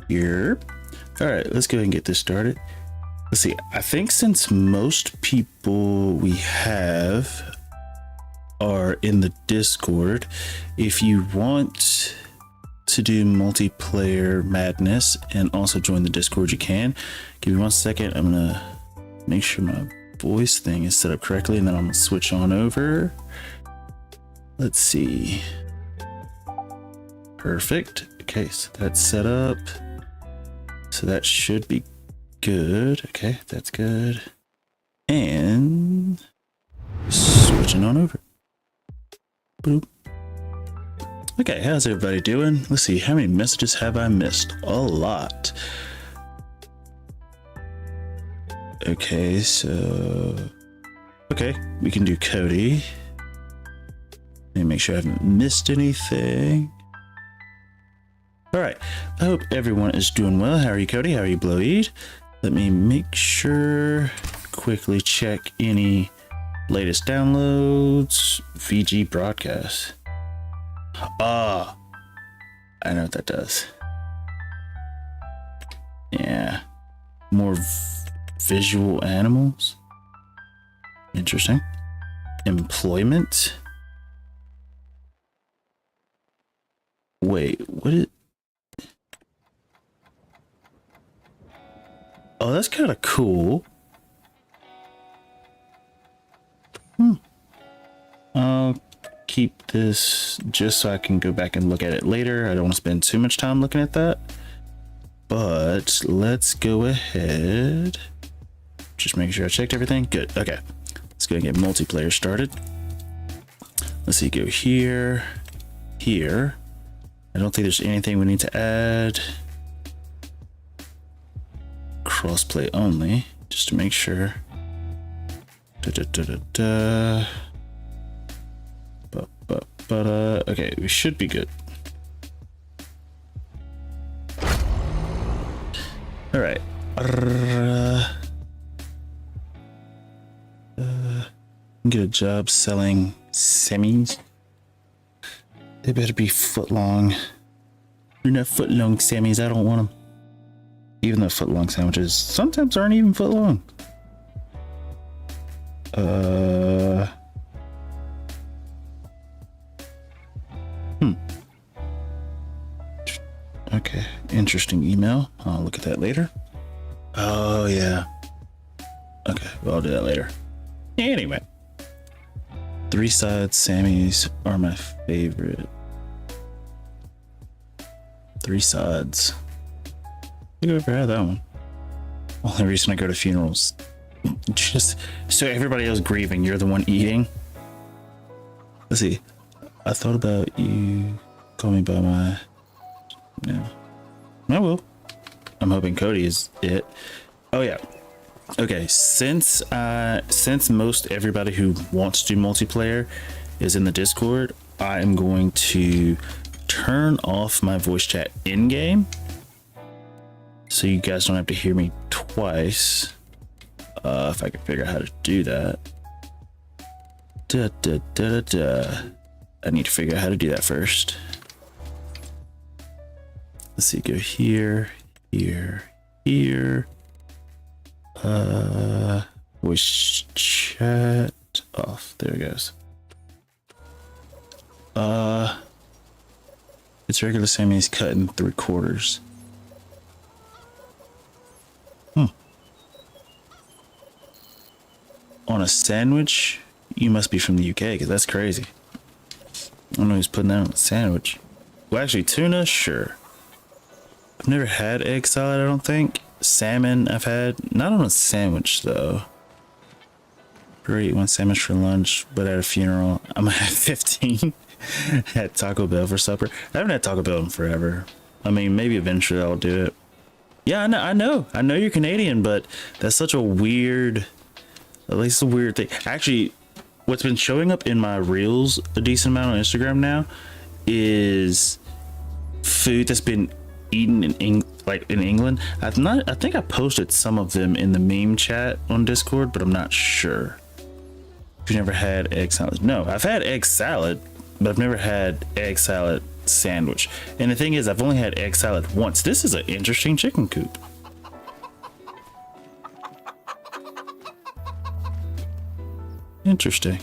Here. All right, let's go ahead and get this started. Let's see. I think since most people we have are in the Discord, if you want to do multiplayer madness and also join the Discord, you can. Give me 1 second. I'm gonna make sure my voice thing is set up correctly, and then I'm gonna switch on over. Let's see. Perfect. Okay, so that's set up. So that should be good. Okay, that's good. And switching on over. Boop. Okay, how's everybody doing? Let's see, how many messages have I missed? A lot. Okay, so... Okay, we can do Cody. Let me make sure I haven't missed anything. Alright, I hope everyone is doing well. How are you, Cody? How are you, Bloweed? Let me make sure, quickly check any latest downloads. VG broadcast. I know what that does. Yeah, more visual animals. Interesting. Employment. Wait, what is... Oh, that's kind of cool. I'll keep this just so I can go back and look at it later. I don't want to spend too much time looking at that. But let's go ahead. Just making sure I checked everything. Good. Okay. Let's go and get multiplayer started. Let's see. Go here. Here. I don't think there's anything we need to add. Crossplay only, just to make sure. Okay, we should be good. All right. Get a job selling semis. They better be foot long. They're not foot long semis. I don't want them. Even the foot long sandwiches sometimes aren't even foot long. Okay, interesting email. I'll look at that later. Oh yeah. Okay, well, I'll do that later. Anyway, 3 sides Sammys are my favorite. 3 sides. I think I've ever had that one. Only reason I go to funerals. Just so everybody else grieving, you're the one eating. Let's see. I thought about you. Call me by my... Yeah. I will. I'm hoping Cody is it. Oh yeah. Okay, since most everybody who wants to do multiplayer is in the Discord, I am going to turn off my voice chat in-game. So you guys don't have to hear me twice. If I can figure out how to do that. I need to figure out how to do that first. Let's see, go here, here, here. Voice chat off. There it goes. It's regular Sammy's cut in 3/4. On a sandwich? You must be from the UK, because that's crazy. I don't know who's putting that on a sandwich. Well, actually, tuna? Sure. I've never had egg salad, I don't think. Salmon, I've had. Not on a sandwich, though. Great, 1 sandwich for lunch, but at a funeral. I'm gonna have 15 at Taco Bell for supper. I haven't had Taco Bell in forever. I mean, maybe eventually I'll do it. Yeah, I know you're Canadian, but that's such a weird... At least a weird thing. Actually, what's been showing up in my reels a decent amount on Instagram now is food that's been eaten in England. I think I posted some of them in the meme chat on Discord, but I'm not sure. If you never had egg salad, no, I've had egg salad, but I've never had egg salad sandwich. And the thing is, I've only had egg salad once. This is an interesting chicken coop. Interesting.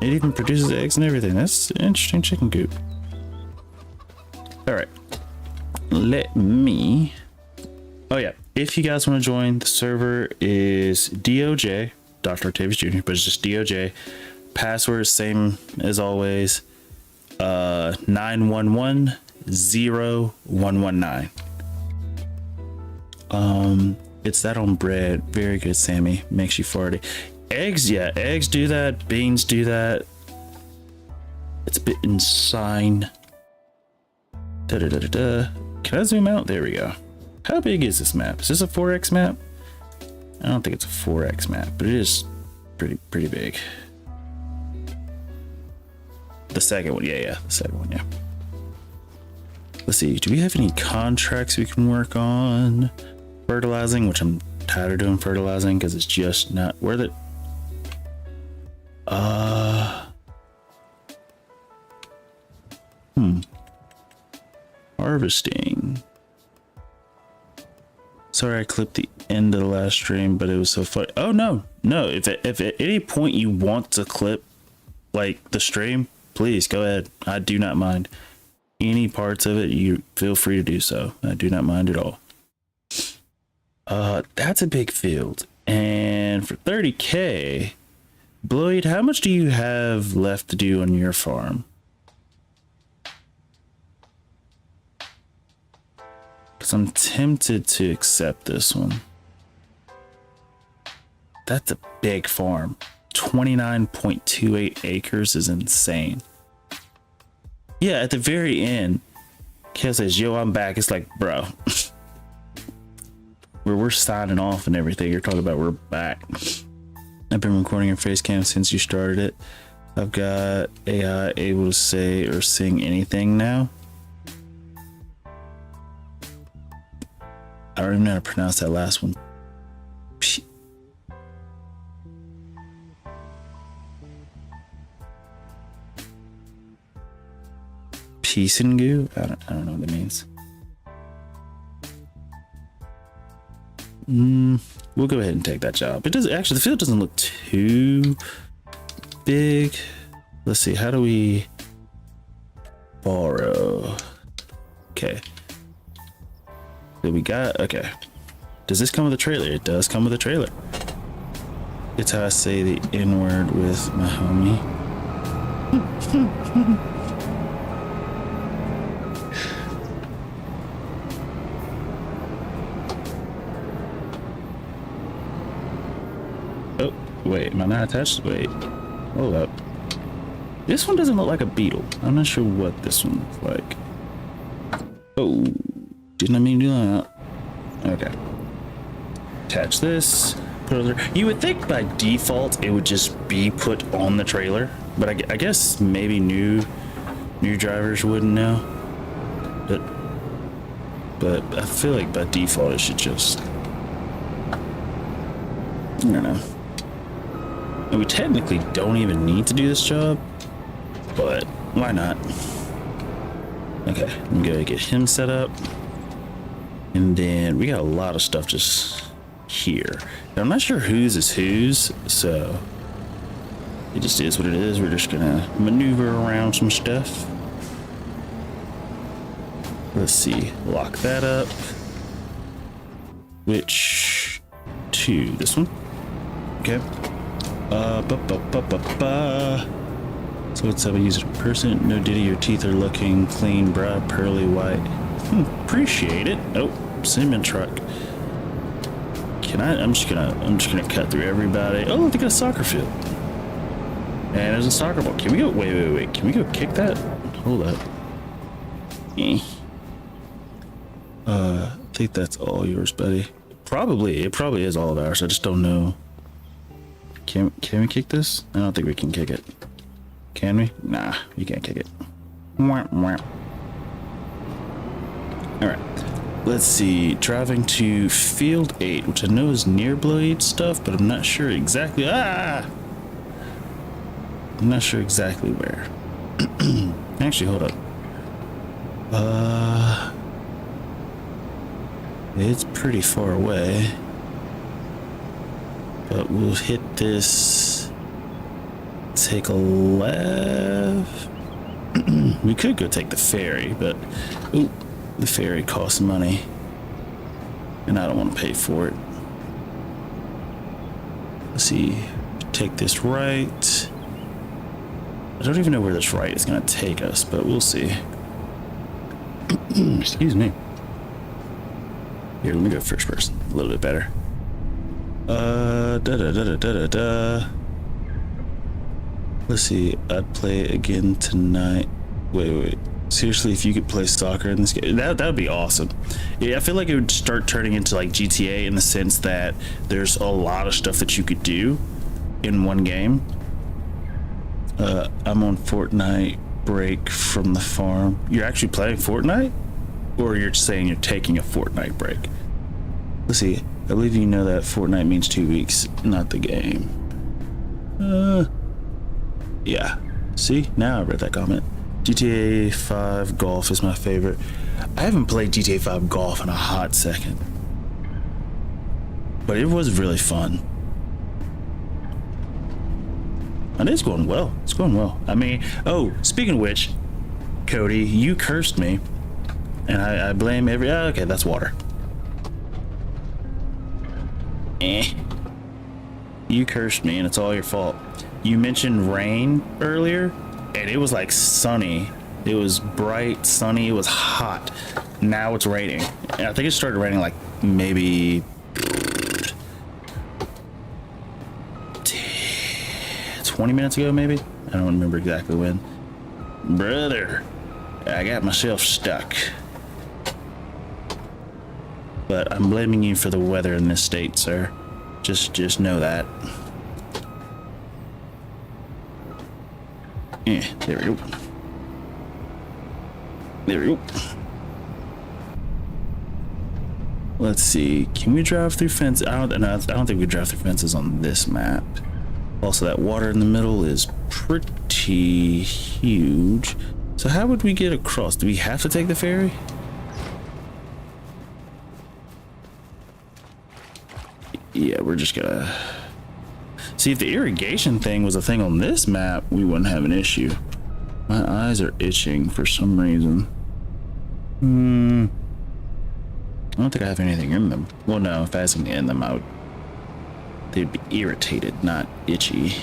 It even produces eggs and everything. That's an interesting chicken coop. All right. Let me... Oh yeah, if you guys want to join, the server is DOJ, Dr. Octavius Jr., but it's just DOJ. Password same as always, 9110119. It's that on bread. Very good, Sammy. Makes you farty. Eggs, yeah, eggs do that. Beans do that. It's a bit insane. Da da da da da. Can I zoom out? There we go. How big is this map? Is this a 4x map? I don't think it's a 4x map, but it is pretty big. The second one, yeah, the second one, yeah. Let's see, do we have any contracts we can work on? Fertilizing, which I'm tired of doing fertilizing because it's just not worth it. Harvesting. Sorry I clipped the end of the last stream, but it was so funny. Oh no, if at any point you want to clip like the stream, please go ahead. I do not mind. Any parts of it, you feel free to do so. I do not mind at all. That's a big field. And for 30K, Bloyd, how much do you have left to do on your farm? Because I'm tempted to accept this one. That's a big farm. 29.28 acres is insane. Yeah, at the very end, Kale says, yo, I'm back. It's like, bro, we're signing off and everything. You're talking about we're back. I've been recording your face cam since you started it. I've got AI able to say or sing anything now. I don't even know how to pronounce that last one. Pisangu? I don't know what that means. We'll go ahead and take that job. It does actually, the field doesn't look too big. Let's see, how do we borrow? Okay. So we got, okay. Does this come with a trailer? It does come with a trailer. It's how I say the N word with my homie. Oh, wait, am I not attached? Wait, hold up. This one doesn't look like a beetle. I'm not sure what this one looks like. Oh, didn't I mean to do that? Okay. Attach this. Put it there. You would think by default it would just be put on the trailer, but I guess maybe new drivers wouldn't know. But I feel like by default it should just, I don't know. And we technically don't even need to do this job, but why not? Okay, I'm gonna get him set up. And then we got a lot of stuff just here. Now, I'm not sure whose is whose, so it just is what it is. We're just gonna maneuver around some stuff. Let's see, lock that up. Which to this one? Okay. So what's up? I use it in person. No Diddy, your teeth are looking clean, brown, pearly white. Appreciate it. Oh, cinnamon truck. Can I? I'm just gonna cut through everybody. Oh, they got a soccer field. And there's a soccer ball. Can we go? Wait. Can we go kick that? Hold up. I think that's all yours, buddy. Probably. It probably is all of ours. I just don't know. Can we kick this? I don't think we can kick it. Can we? Nah, you can't kick it. Alright. Let's see. Driving to Field 8, which I know is near Blade stuff, but I'm not sure exactly. I'm not sure exactly where. Actually, hold up. It's pretty far away. But we'll hit this. Take a left. We could go take the ferry, but ooh, the ferry costs money. And I don't want to pay for it. Let's see. Take this right. I don't even know where this right is going to take us, but we'll see. Excuse me. Here, let me go first person. A little bit better. Let's see. I'd play again tonight. Wait. Seriously, if you could play soccer in this game, that would be awesome. Yeah, I feel like it would start turning into like GTA in the sense that there's a lot of stuff that you could do in one game. I'm on Fortnite break from the farm. You're actually playing Fortnite? Or you're saying you're taking a Fortnite break? Let's see. I believe you know that Fortnite means 2 weeks, not the game. Yeah. See? Now I read that comment. GTA 5 Golf is my favorite. I haven't played GTA 5 Golf in a hot second. But it was really fun. And it's going well. It's going well. I mean, oh, speaking of which, Cody, you cursed me. And I blame okay, that's water. You cursed me and it's all your fault. You mentioned rain earlier and it was like sunny. It was bright, sunny, it was hot. Now it's raining. And I think it started raining like maybe 20 minutes ago, maybe? I don't remember exactly when. Brother, I got myself stuck. But I'm blaming you for the weather in this state, sir. Just know that. There we go. There we go. Let's see. Can we drive through fences? I don't think we drive through fences on this map. Also, that water in the middle is pretty huge. So how would we get across? Do we have to take the ferry? Yeah, we're just gonna... See, if the irrigation thing was a thing on this map, we wouldn't have an issue. My eyes are itching for some reason. I don't think I have anything in them. Well, no, if I had something in them, they'd be irritated, not itchy.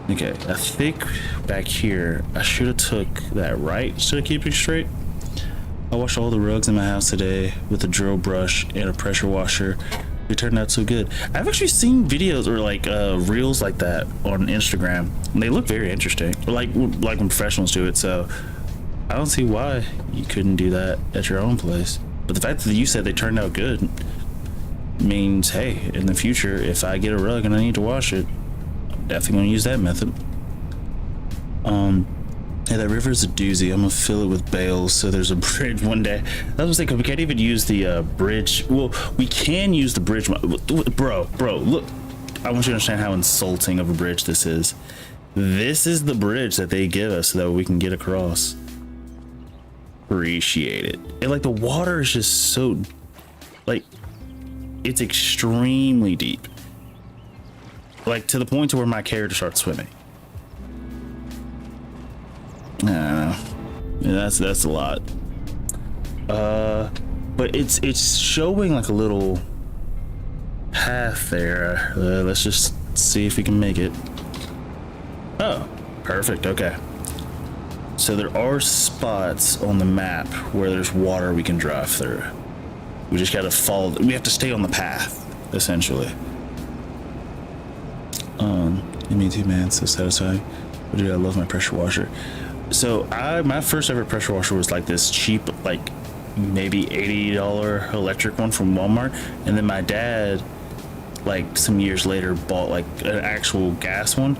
Okay, I think back here, I should have took that right. Should I keep it straight? I washed all the rugs in my house today with a drill brush and a pressure washer. It turned out so good. I've actually seen videos or like reels like that on Instagram, and they look very interesting. Like when professionals do it. So I don't see why you couldn't do that at your own place. But the fact that you said they turned out good means, hey, in the future, if I get a rug and I need to wash it, I'm definitely gonna use that method. Yeah, that river's a doozy. I'm gonna fill it with bales so there's a bridge one day. I was gonna say, 'cause we can't even use the bridge. Well, we can use the bridge. Bro, look. I want you to understand how insulting of a bridge this is. This is the bridge that they give us so that we can get across. Appreciate it. And like the water is just so, like, it's extremely deep. Like to the point to where my character starts swimming. I don't know. Yeah, that's a lot. But it's showing like a little path there. Let's just see if we can make it. Oh, perfect. Okay. So there are spots on the map where there's water we can drive through. We just gotta follow. We have to stay on the path, essentially. Me too, man. So satisfying. But dude, I love my pressure washer. So my first ever pressure washer was like this cheap, like maybe $80 electric one from Walmart, and then my dad, like some years later, bought like an actual gas one.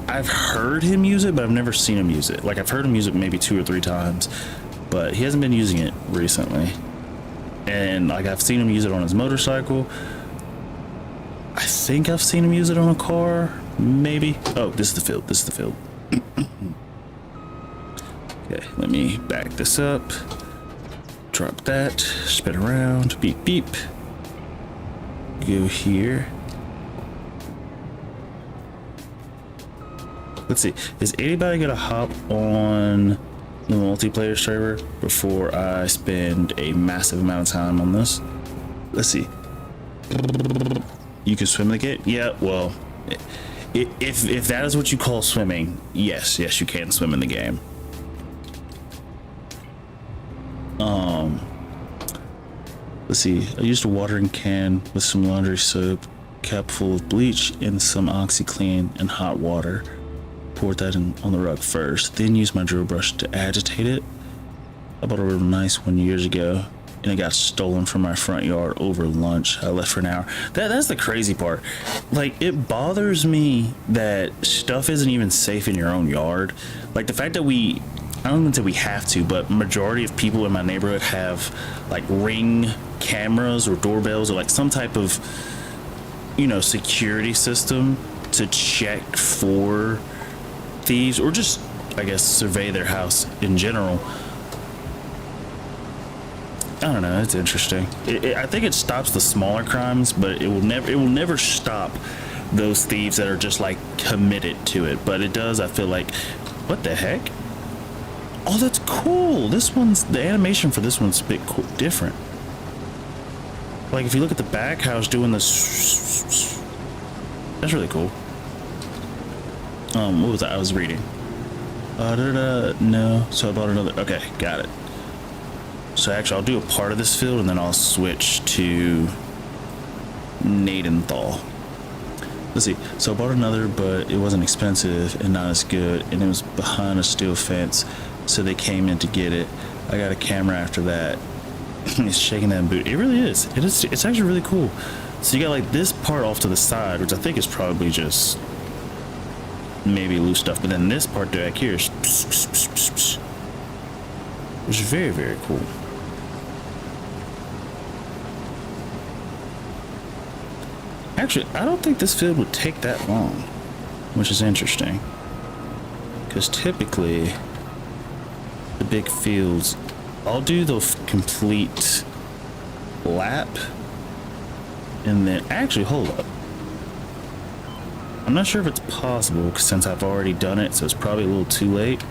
I've heard him use it, but I've never seen him use it. Like I've heard him use it maybe 2 or 3 times, but he hasn't been using it recently. And like I've seen him use it on his motorcycle. I think I've seen him use it on a car, maybe. Oh, this is the field. Okay, let me back this up. Drop that, spin around, beep beep. Go here. Let's see, is anybody gonna hop on the multiplayer server before I spend a massive amount of time on this? Let's see. You can swim the game? Yeah, well, if that is what you call swimming, yes, you can swim in the game. Let's see. I used a watering can with some laundry soap, cap full of bleach, and some OxyClean and hot water. Poured that in on the rug first, then used my drill brush to agitate it. I bought a real nice one years ago, and it got stolen from my front yard over lunch. I left for an hour. That's the crazy part. Like, it bothers me that stuff isn't even safe in your own yard. Like, the fact that I don't even say we have to, but majority of people in my neighborhood have like Ring cameras or doorbells or like some type of, you know, security system to check for thieves or just, I guess, survey their house in general. I don't know. It's interesting. I think it stops the smaller crimes, but it will never stop those thieves that are just like committed to it. But it does. I feel like, what the heck? Oh, that's cool. The animation for this one's a bit cool, different. Like if you look at the back, how it's doing this, that's really cool. What was that I was reading? No. So I bought another. Okay, got it. So actually, I'll do a part of this field and then I'll switch to Gnadenthal. Let's see. So I bought another, but it wasn't expensive and not as good, and it was behind a steel fence. So they came in to get it. I got a camera after that. It's shaking that boot. It really is. It's actually really cool. So you got like this part off to the side, which I think is probably just maybe loose stuff. But then this part back here is which is very, very cool. Actually, I don't think this field would take that long, which is interesting. Because typically, the big fields, I'll do the complete lap. And then, actually, hold up. I'm not sure if it's possible since I've already done it, so it's probably a little too late.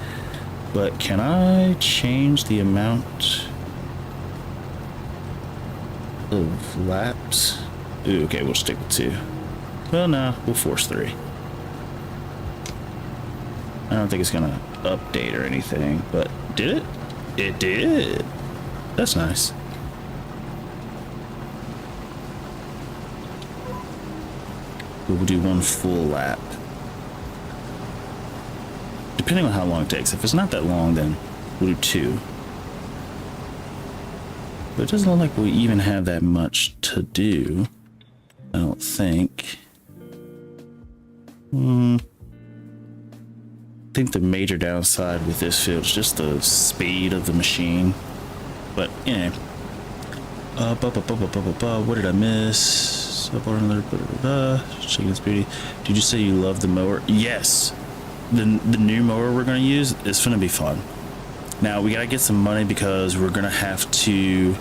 But can I change the amount of laps? Ooh, okay, we'll stick with 2. Well, no, we'll force 3. I don't think it's gonna update or anything, but did it? It did. That's nice. We'll do 1 full lap. Depending on how long it takes. If it's not that long, then we'll do 2. But it doesn't look like we even have that much to do. I don't think. I think the major downside with this field is just the speed of the machine. But yeah. What did I miss? I bought another. Checking its beauty. Did you say you love the mower? Yes. The new mower we're gonna use is gonna be fun. Now we gotta get some money because we're gonna have to.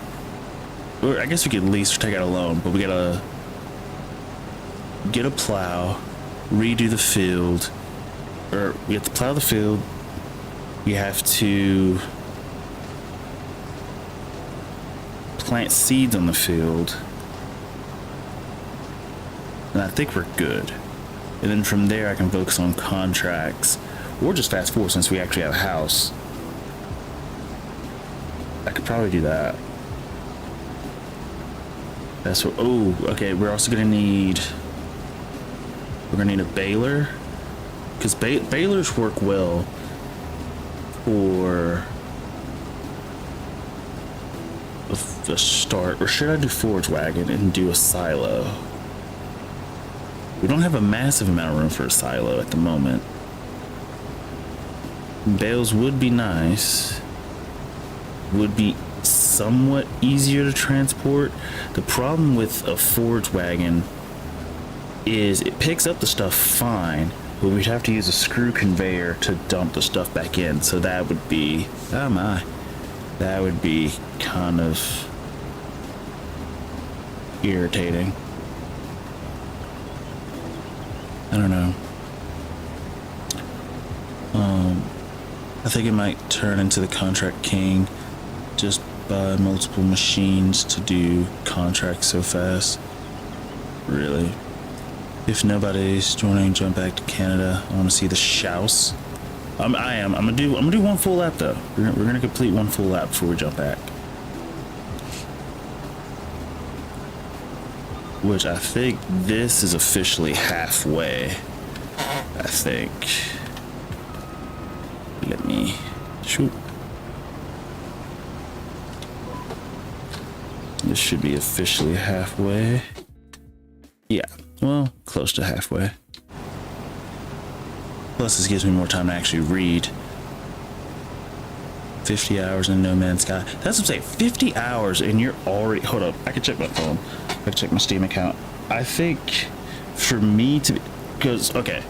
Or I guess we could lease or take out a loan, but we gotta get a plow, redo the field, or we have to plow the field. We have to plant seeds on the field, and I think we're good. And then from there I can focus on contracts or just fast forward since we actually have a house. I could probably do that. That's what. Oh, okay. We're also gonna need. We're gonna need a baler, because balers work well for a start. Or should I do forage wagon and do a silo? We don't have a massive amount of room for a silo at the moment. Bales would be nice. Would be somewhat easier to transport. The problem with a forage wagon is it picks up the stuff fine, but we'd have to use a screw conveyor to dump the stuff back in. So that would be, oh my, that would be kind of irritating. I don't know. I think it might turn into the contract king. Just buy multiple machines to do contracts so fast. Really. If nobody's joining, jump back to Canada. I want to see the shouse. I am. I'm gonna do one full lap though. We're gonna complete one full lap before we jump back. Which I think this is officially halfway. I think. Let me shoot. This should be officially halfway. Yeah, well, close to halfway. Plus, this gives me more time to actually read. 50 hours in No Man's Sky. That's what I'm saying. 50 hours and you're already... Hold up. I can check my phone. I can check my Steam account. I think for me to... Because, okay.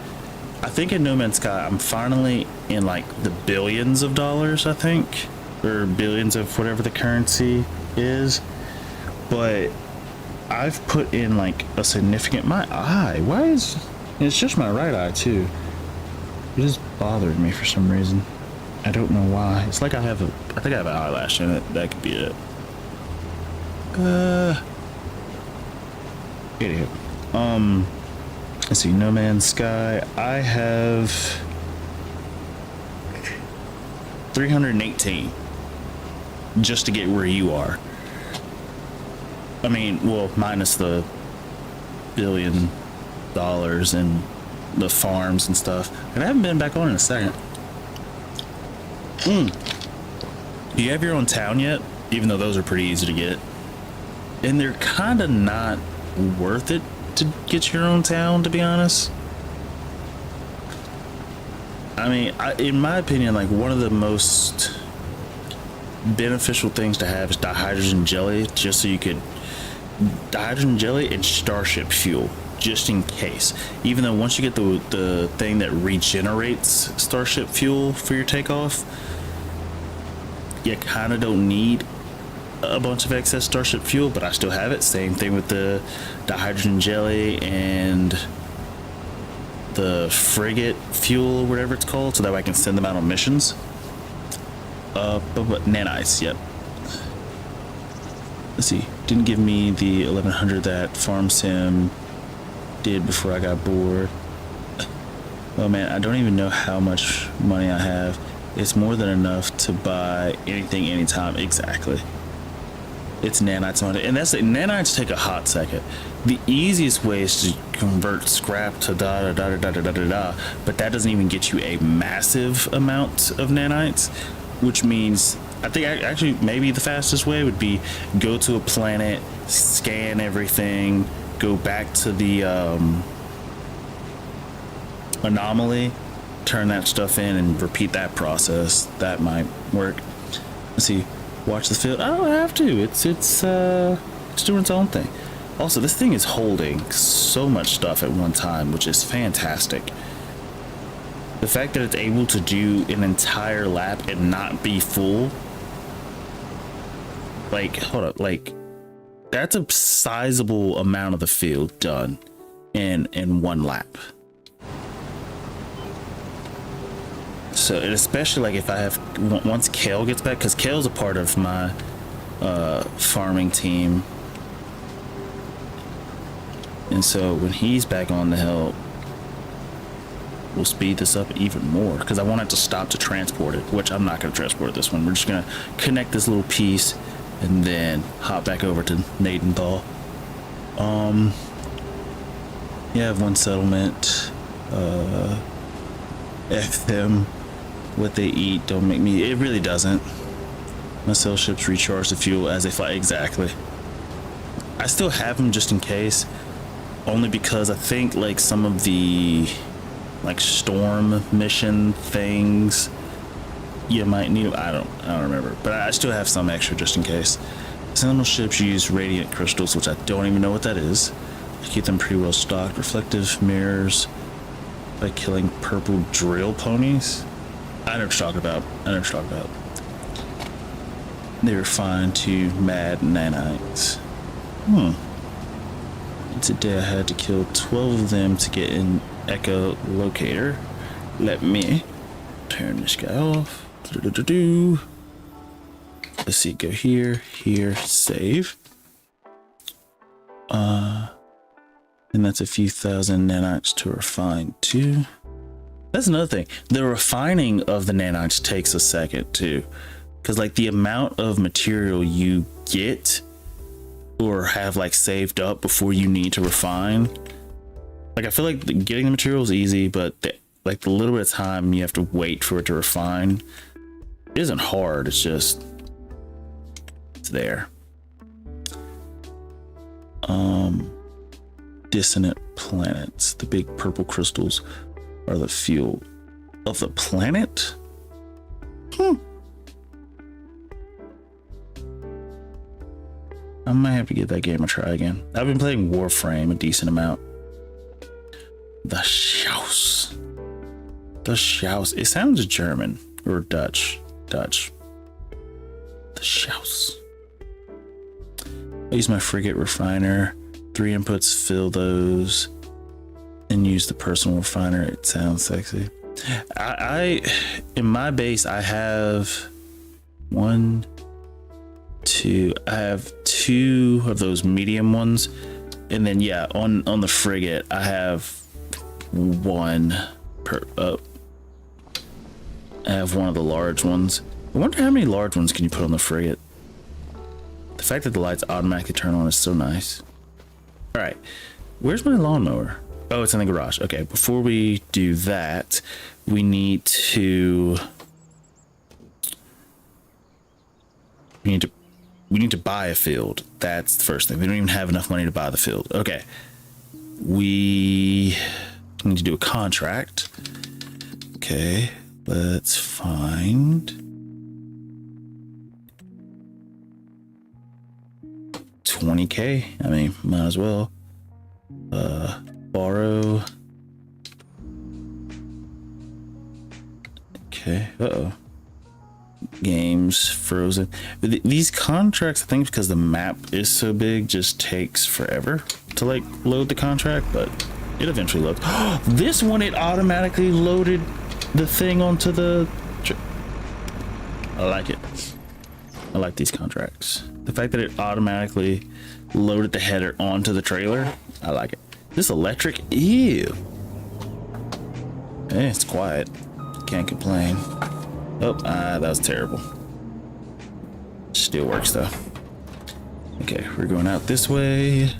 I think in No Man's Sky, I'm finally in like the billions of dollars, I think. Or billions of whatever the currency is. But I've put in like a significant... My eye. Why is... It's just my right eye too. It just bothered me for some reason. I don't know why. It's like I have a... I think I have an eyelash in it. That could be it. Anywho. Let's see. No Man's Sky. I have 318 just to get where you are. I mean, well, minus the $1 billion and the farms and stuff. And I haven't been back on in a second. Do you have your own town yet? Even though those are pretty easy to get. And they're kind of not worth it to get your own town, to be honest. I mean, in my opinion, like one of the most beneficial things to have is dihydrogen jelly, just so you could... Dihydrogen jelly and starship fuel, just in case. Even though once you get the thing that regenerates starship fuel for your takeoff, you kind of don't need a bunch of excess starship fuel, but I still have it. Same thing with the dihydrogen jelly and the frigate fuel or whatever it's called, so that way I can send them out on missions. But nanites, yep. Let's see, didn't give me the 1100 that Farm Sim did before I got bored. Oh man, I don't even know how much money I have. It's more than enough to buy anything, anytime. Exactly. It's nanites on it, and that's it. Nanites take a hot second. The easiest way is to convert scrap to da da da da da da da da, but that doesn't even get you a massive amount of nanites, which means I think actually maybe the fastest way would be go to a planet, scan everything, go back to the anomaly, turn that stuff in, and repeat that process. That might work. Let's see. Watch the field. I don't have to. It's doing its own thing. Also, this thing is holding so much stuff at one time, which is fantastic. The fact that it's able to do an entire lap and not be full. Like, hold up, like that's a sizable amount of the field done in one lap. So, and especially like if I have, once Kale gets back, because Kale's a part of my farming team, and so when he's back on to help, we'll speed this up even more, because I want it to stop to transport it, which I'm not going to transport this one. We're just going to connect this little piece and then hop back over to Gnadenthal. Yeah, I have one settlement. F them. What they eat don't make me... It really doesn't. My sail ships recharge the fuel as they fly. Exactly. I still have them just in case. Only because I think like some of the like storm mission things you might need. I don't remember. But I still have some extra just in case. Sentinel ships use radiant crystals, which I don't even know what that is. I keep them pretty well stocked. Reflective mirrors. by killing purple drill ponies. I know what you're talking about. They were fine to mad nanites. Today I had to kill 12 of them to get an echolocator. Let me turn this guy off. Let's see, go here, save. And that's a few thousand nanites to refine too. That's another thing. The refining of the nanites takes a second too. Because like the amount of material you get or have like saved up before you need to refine. Like I feel like getting the material is easy, but like the little bit of time you have to wait for it to refine isn't hard. It's just, it's there. Dissonant planets. The big purple crystals are the fuel of the planet. I might have to give that game a try again. I've been playing Warframe a decent amount. The Schaus. It sounds German or Dutch. The Schaus. I use my frigate refiner. 3 inputs, fill those, and use the personal refiner. It sounds sexy. I in my base I have 1, 2. I have 2 of those medium ones, and then yeah, on the frigate I have 1 per I have 1 of the large ones. I wonder how many large ones can you put on the frigate. The fact that the lights automatically turn on is so nice. All right, where's my lawnmower? Oh, it's in the garage. Okay, before we do that, we need to buy a field. That's the first thing. We don't even have enough money to buy the field. Okay, we need to do a contract. Okay, let's find $20K. I mean, might as well. Borrow. Okay. Games frozen. These contracts, I think because the map is so big, just takes forever to like load the contract, but it eventually loads. This one, it automatically loaded the thing onto the. I like it. I like these contracts. The fact that it automatically loaded the header onto the trailer, I like it. This electric, ew. Hey, it's quiet. Can't complain. Oh, that was terrible. Still works though. Okay, we're going out this way.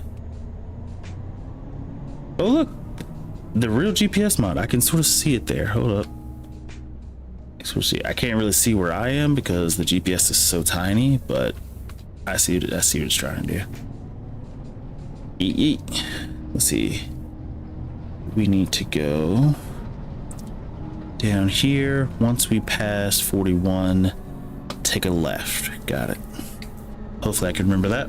Oh look, the real GPS mod. I can sort of see it there. Hold up. I can't really see where I am because the GPS is so tiny, but I see what it's trying to do. Eat. Let's see. We need to go down here. Once we pass 41, take a left. Got it. Hopefully I can remember that.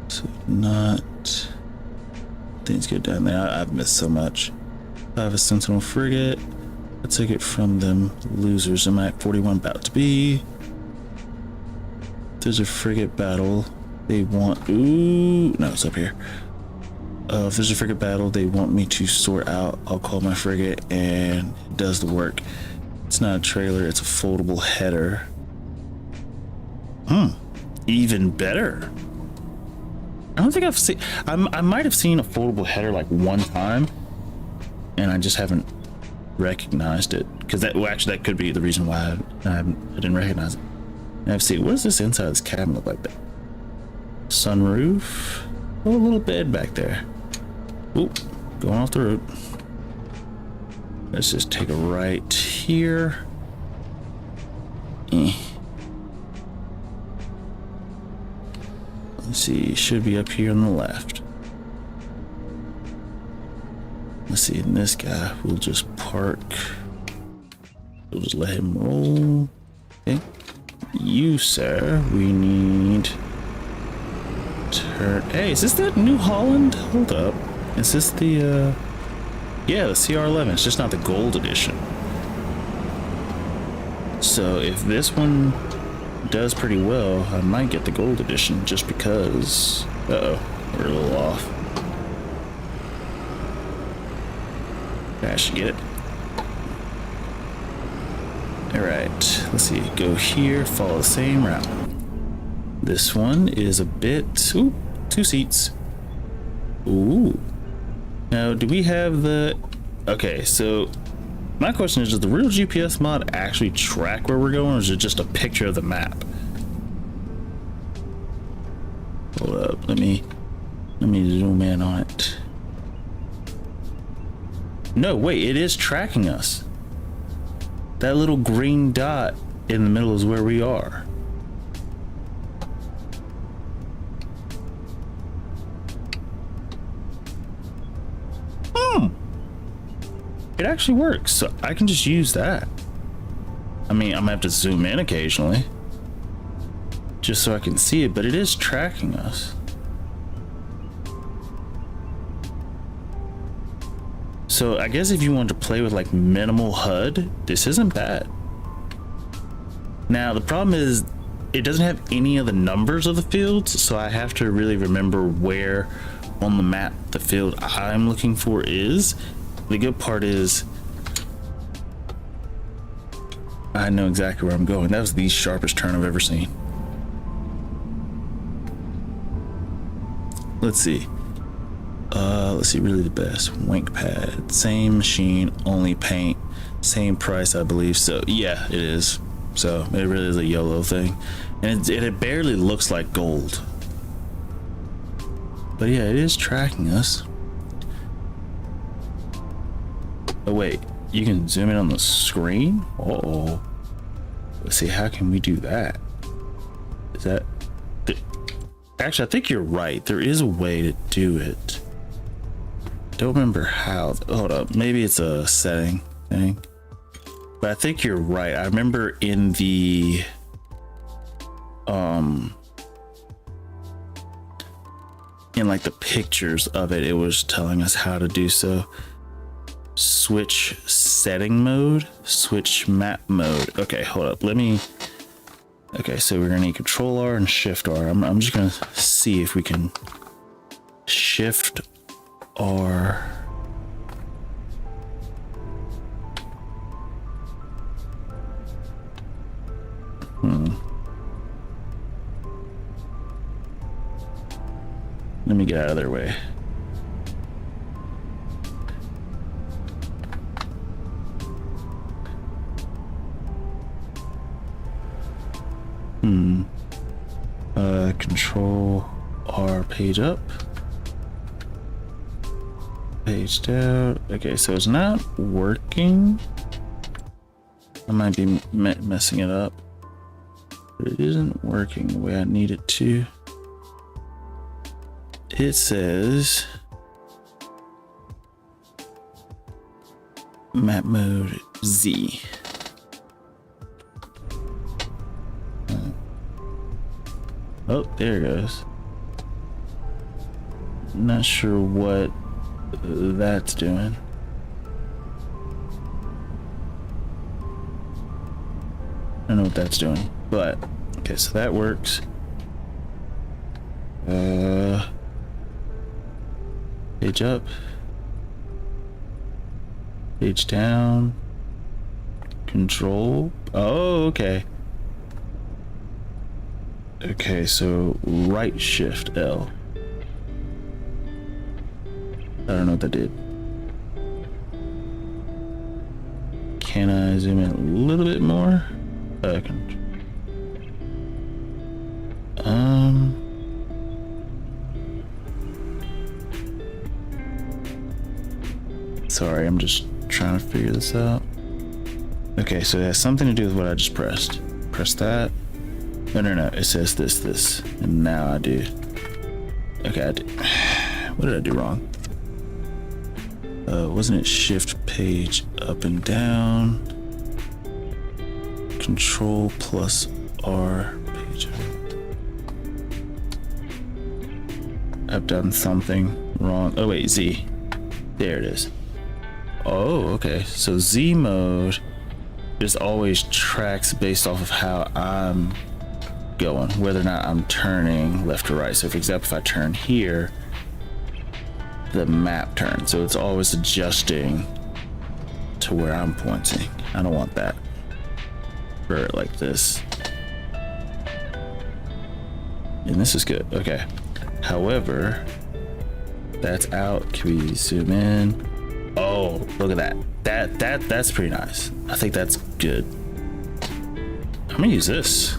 So not things go down there. I've missed so much. I have a sentinel frigate. I took it from them losers. I'm at 41, about to be. There's a frigate battle. They want. Ooh, no, it's up here. If there's a frigate battle they want me to sort out, I'll call my frigate and it does the work. It's not a trailer, it's a foldable header. Even better. I don't think I've seen. I might have seen a foldable header like one time, and I just haven't recognized it. Because that could be the reason why I didn't recognize it. And I've seen. What does this inside of this cabin look like? Sunroof. Oh, a little bed back there. Oop, going off the road. Let's just take a right here. Let's see, should be up here on the left. Let's see, and this guy, we'll just park. We'll just let him roll. Okay. You, sir, we need Hey, is this that New Holland? Hold up. Is this the, yeah, the CR11. It's just not the gold edition. So if this one does pretty well, I might get the gold edition just because. Uh-oh, we're a little off. I should get it. Alright, let's see. Go here, follow the same route. This one is a bit. Ooh, 2 seats. Ooh. Now, do we have the. Okay, so my question is, does the real GPS mod actually track where we're going, or is it just a picture of the map? Hold up, let me zoom in on it. No, wait, it is tracking us. That little green dot in the middle is where we are. It actually works, so I can just use that. I mean, I'm gonna have to zoom in occasionally just so I can see it, but it is tracking us. So I guess if you want to play with like minimal HUD, this isn't bad. Now the problem is it doesn't have any of the numbers of the fields, so I have to really remember where on the map the field I'm looking for is. The good part is I know exactly where I'm going. That was the sharpest turn I've ever seen. Let's see. Let's see, really the best. Wink pad, same machine, only paint, same price, I believe. So yeah, it is. So it really is a YOLO thing, and it barely looks like gold. But yeah, it is tracking us. Oh wait, you can zoom in on the screen? Uh-oh. Let's see, how can we do that? Is that... Actually, I think you're right. There is a way to do it. Don't remember how. Hold up, maybe it's a setting thing. But I think you're right. I remember in the... in like the pictures of it, it was telling us how to do so. Switch setting mode, switch map mode. Okay, hold up, let me. Okay, so we're gonna need Control R and Shift R. I'm just gonna see if we can Shift R. Let me get out of their way. Control R, page up, page down. Okay, so it's not working. I might be messing it up, but it isn't working the way I need it to. It says map mode Z. Oh, there it goes. Not sure what that's doing. I don't know what that's doing, but okay, so that works. Page up, page down, control. Oh, okay. Okay, so right shift L. I don't know what that did. Can I zoom in a little bit more? Sorry, I'm just trying to figure this out. Okay, so it has something to do with what I just pressed. Press that. No, it says this, and now I do. Okay, I did. What did I do wrong? Wasn't it shift page up and down? Control plus R, page up. I've done something wrong. Oh wait, Z. There it is. Oh, okay. So Z mode just always tracks based off of how I'm going, whether or not I'm turning left or right. So for example, if I turn here, the map turns. So it's always adjusting to where I'm pointing. I don't want that. For it like this. And this is good. Okay. However, that's out. Can we zoom in? Oh, look at that. That's pretty nice. I think that's good. I'm gonna use this.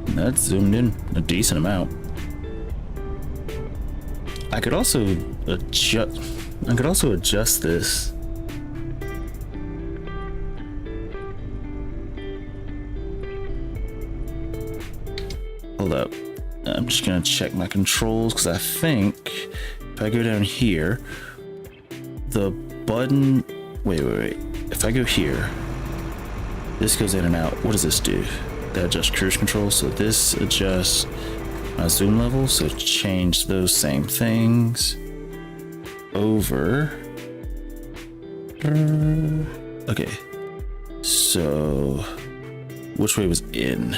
That's zoomed in a decent amount. I could also adjust this. Hold up. I'm just gonna check my controls because I think if I go down here, the button. Wait. If I go here, this goes in and out. What does this do? That adjusts cruise control. So this adjusts my zoom level. So change those same things over. Okay. So which way was in?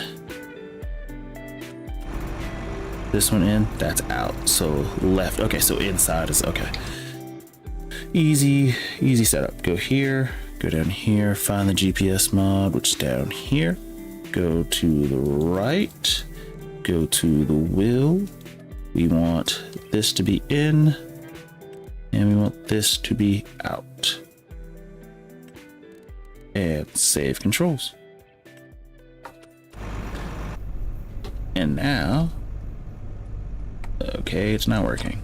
This one in, that's out. So left. Okay, so inside is okay. Easy setup. Go here, go down here, find the GPS mod, which is down here. Go to the right, go to the wheel. We want this to be in, and we want this to be out. And save controls. And now, okay, it's not working.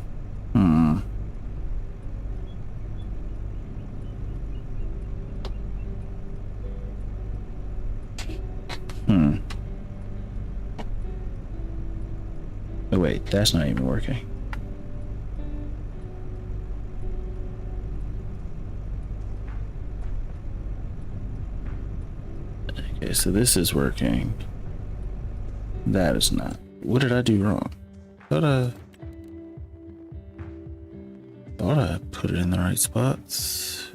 Oh wait, that's not even working. Okay, so this is working. That is not. What did I do wrong? Thought I put it in the right spots.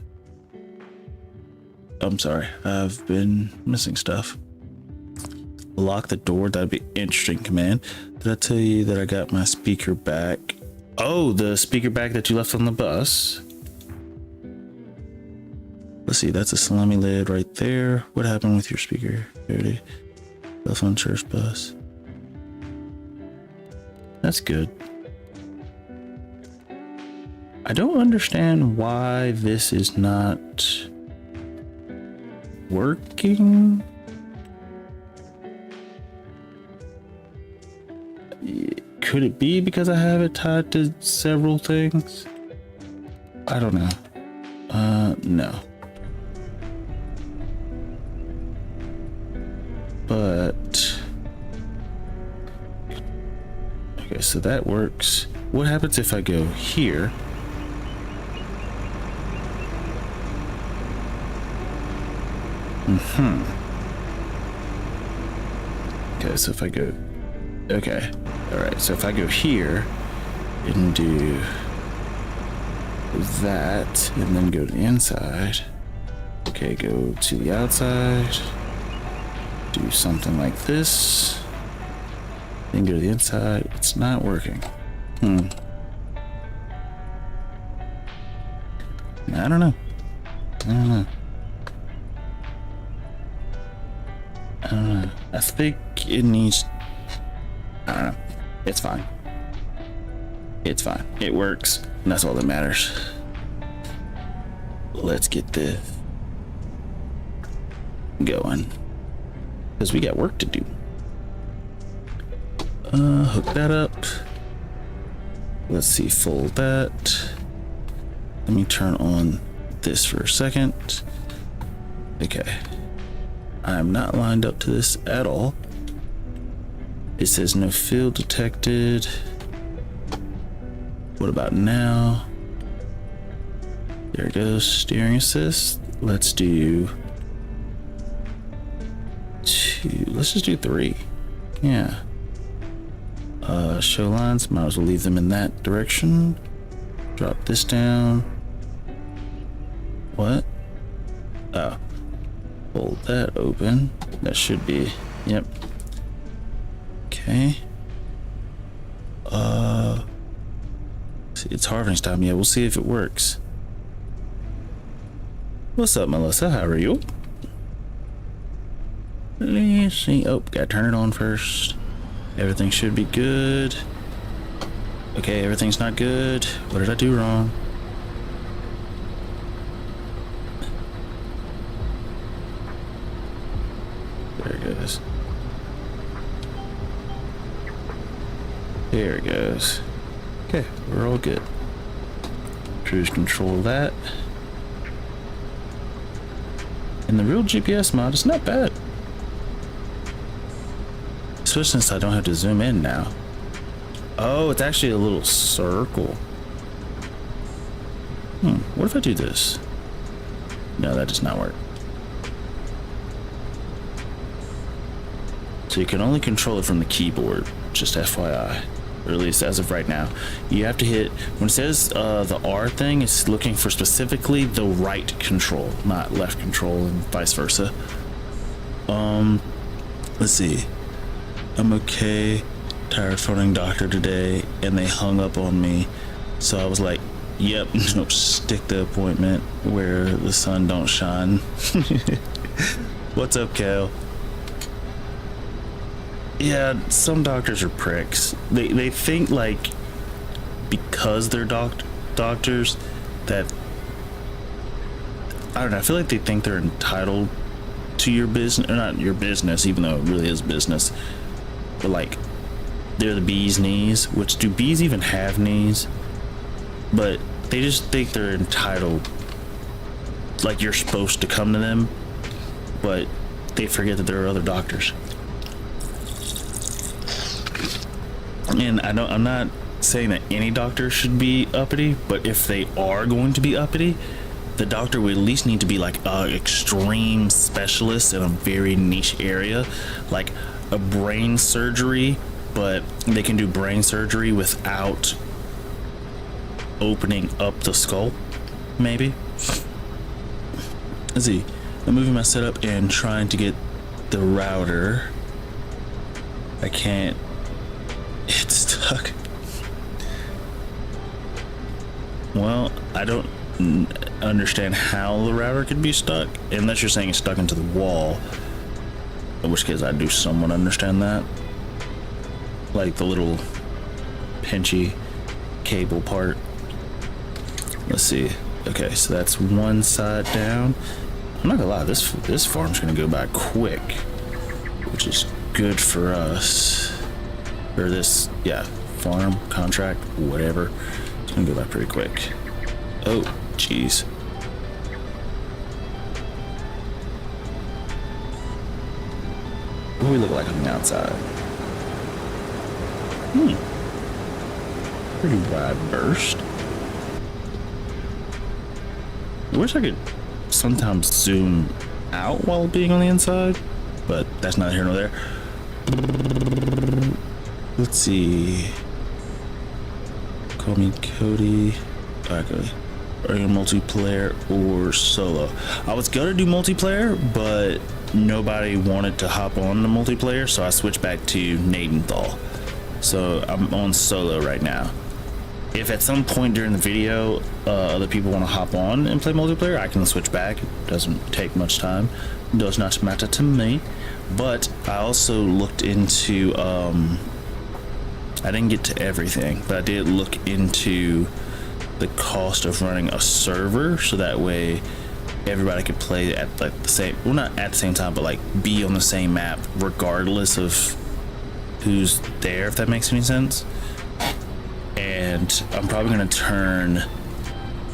I'm sorry, I've been missing stuff. Lock the door, that'd be interesting command. Did I tell you that I got my speaker back? Oh, the speaker back that you left on the bus. Let's see, that's a salami lid right there. What happened with your speaker? Left on church bus. That's good. I don't understand why this is not working. Could it be because I have it tied to several things? I don't know. No. But okay, so that works. What happens if I go here? Okay, so if I go, okay, all right. So if I go here and do that, and then go to the inside. Okay, go to the outside. Do something like this. Then go to the inside. It's not working. I don't know. I think it needs. I don't know. It's fine. It's fine. It works. And that's all that matters. Let's get this going. Because we got work to do. Hook that up. Let's see, fold that. Let me turn on this for a second. Okay. I'm not lined up to this at all. It says no field detected. What about now? There it goes, steering assist. Let's do 2. Let's just do 3. Yeah. Show lines, might as well leave them in that direction. Drop this down. What? Oh. Hold that open. That should be, yep. Okay. See, it's harvesting time. Yeah, we'll see if it works. What's up, Melissa? How are you? Let's see. Oh, gotta turn it on first. Everything should be good. Okay, everything's not good. What did I do wrong? There it goes. There it goes. Okay, we're all good. Cruise control that. And the real GPS mod is not bad. Especially since I don't have to zoom in now. Oh, it's actually a little circle. What if I do this? No, that does not work. So you can only control it from the keyboard, just FYI. Or at least as of right now. You have to hit, when it says the R thing, it's looking for specifically the right control, not left control, and vice versa. Let's see. I'm okay. Tired of phoning doctor today, and they hung up on me. So I was like, yep, nope, stick the appointment where the sun don't shine. What's up, Cal? Yeah, some doctors are pricks. They think like because they're doctors that, I don't know, I feel like they think they're entitled to your business, or not your business, even though it really is business, but like they're the bee's knees. Which, do bees even have knees? But they just think they're entitled, like you're supposed to come to them, but they forget that there are other doctors. And I'm not saying that any doctor should be uppity, but if they are going to be uppity, the doctor would at least need to be like an extreme specialist in a very niche area, like a brain surgery, but they can do brain surgery without opening up the skull, maybe. Let's see. I'm moving my setup and trying to get the router. I can't. It's stuck. Well, I don't understand how the router could be stuck, unless you're saying it's stuck into the wall, in which case I do somewhat understand that. Like the little pinchy cable part. Let's see. Okay, so that's one side down. I'm not gonna lie, this farm's gonna go by quick, which is good for us. Or this, yeah, farm, contract, whatever. It's gonna go by pretty quick. Oh, jeez. What do we look like on the outside? Pretty wide burst. I wish I could sometimes zoom out while being on the inside, but that's neither here nor there. Let's see. Call me Cody. Okay. Are you multiplayer or solo? I was gonna do multiplayer, but nobody wanted to hop on the multiplayer, so I switched back to Gnadenthal. So I'm on solo right now. If at some point during the video other people want to hop on and play multiplayer, I can switch back. It doesn't take much time. It does not matter to me. But I also looked into I didn't get to everything, but I did look into the cost of running a server, so that way everybody could play at like the same, well, not at the same time, but like be on the same map regardless of who's there, if that makes any sense. And I'm probably gonna turn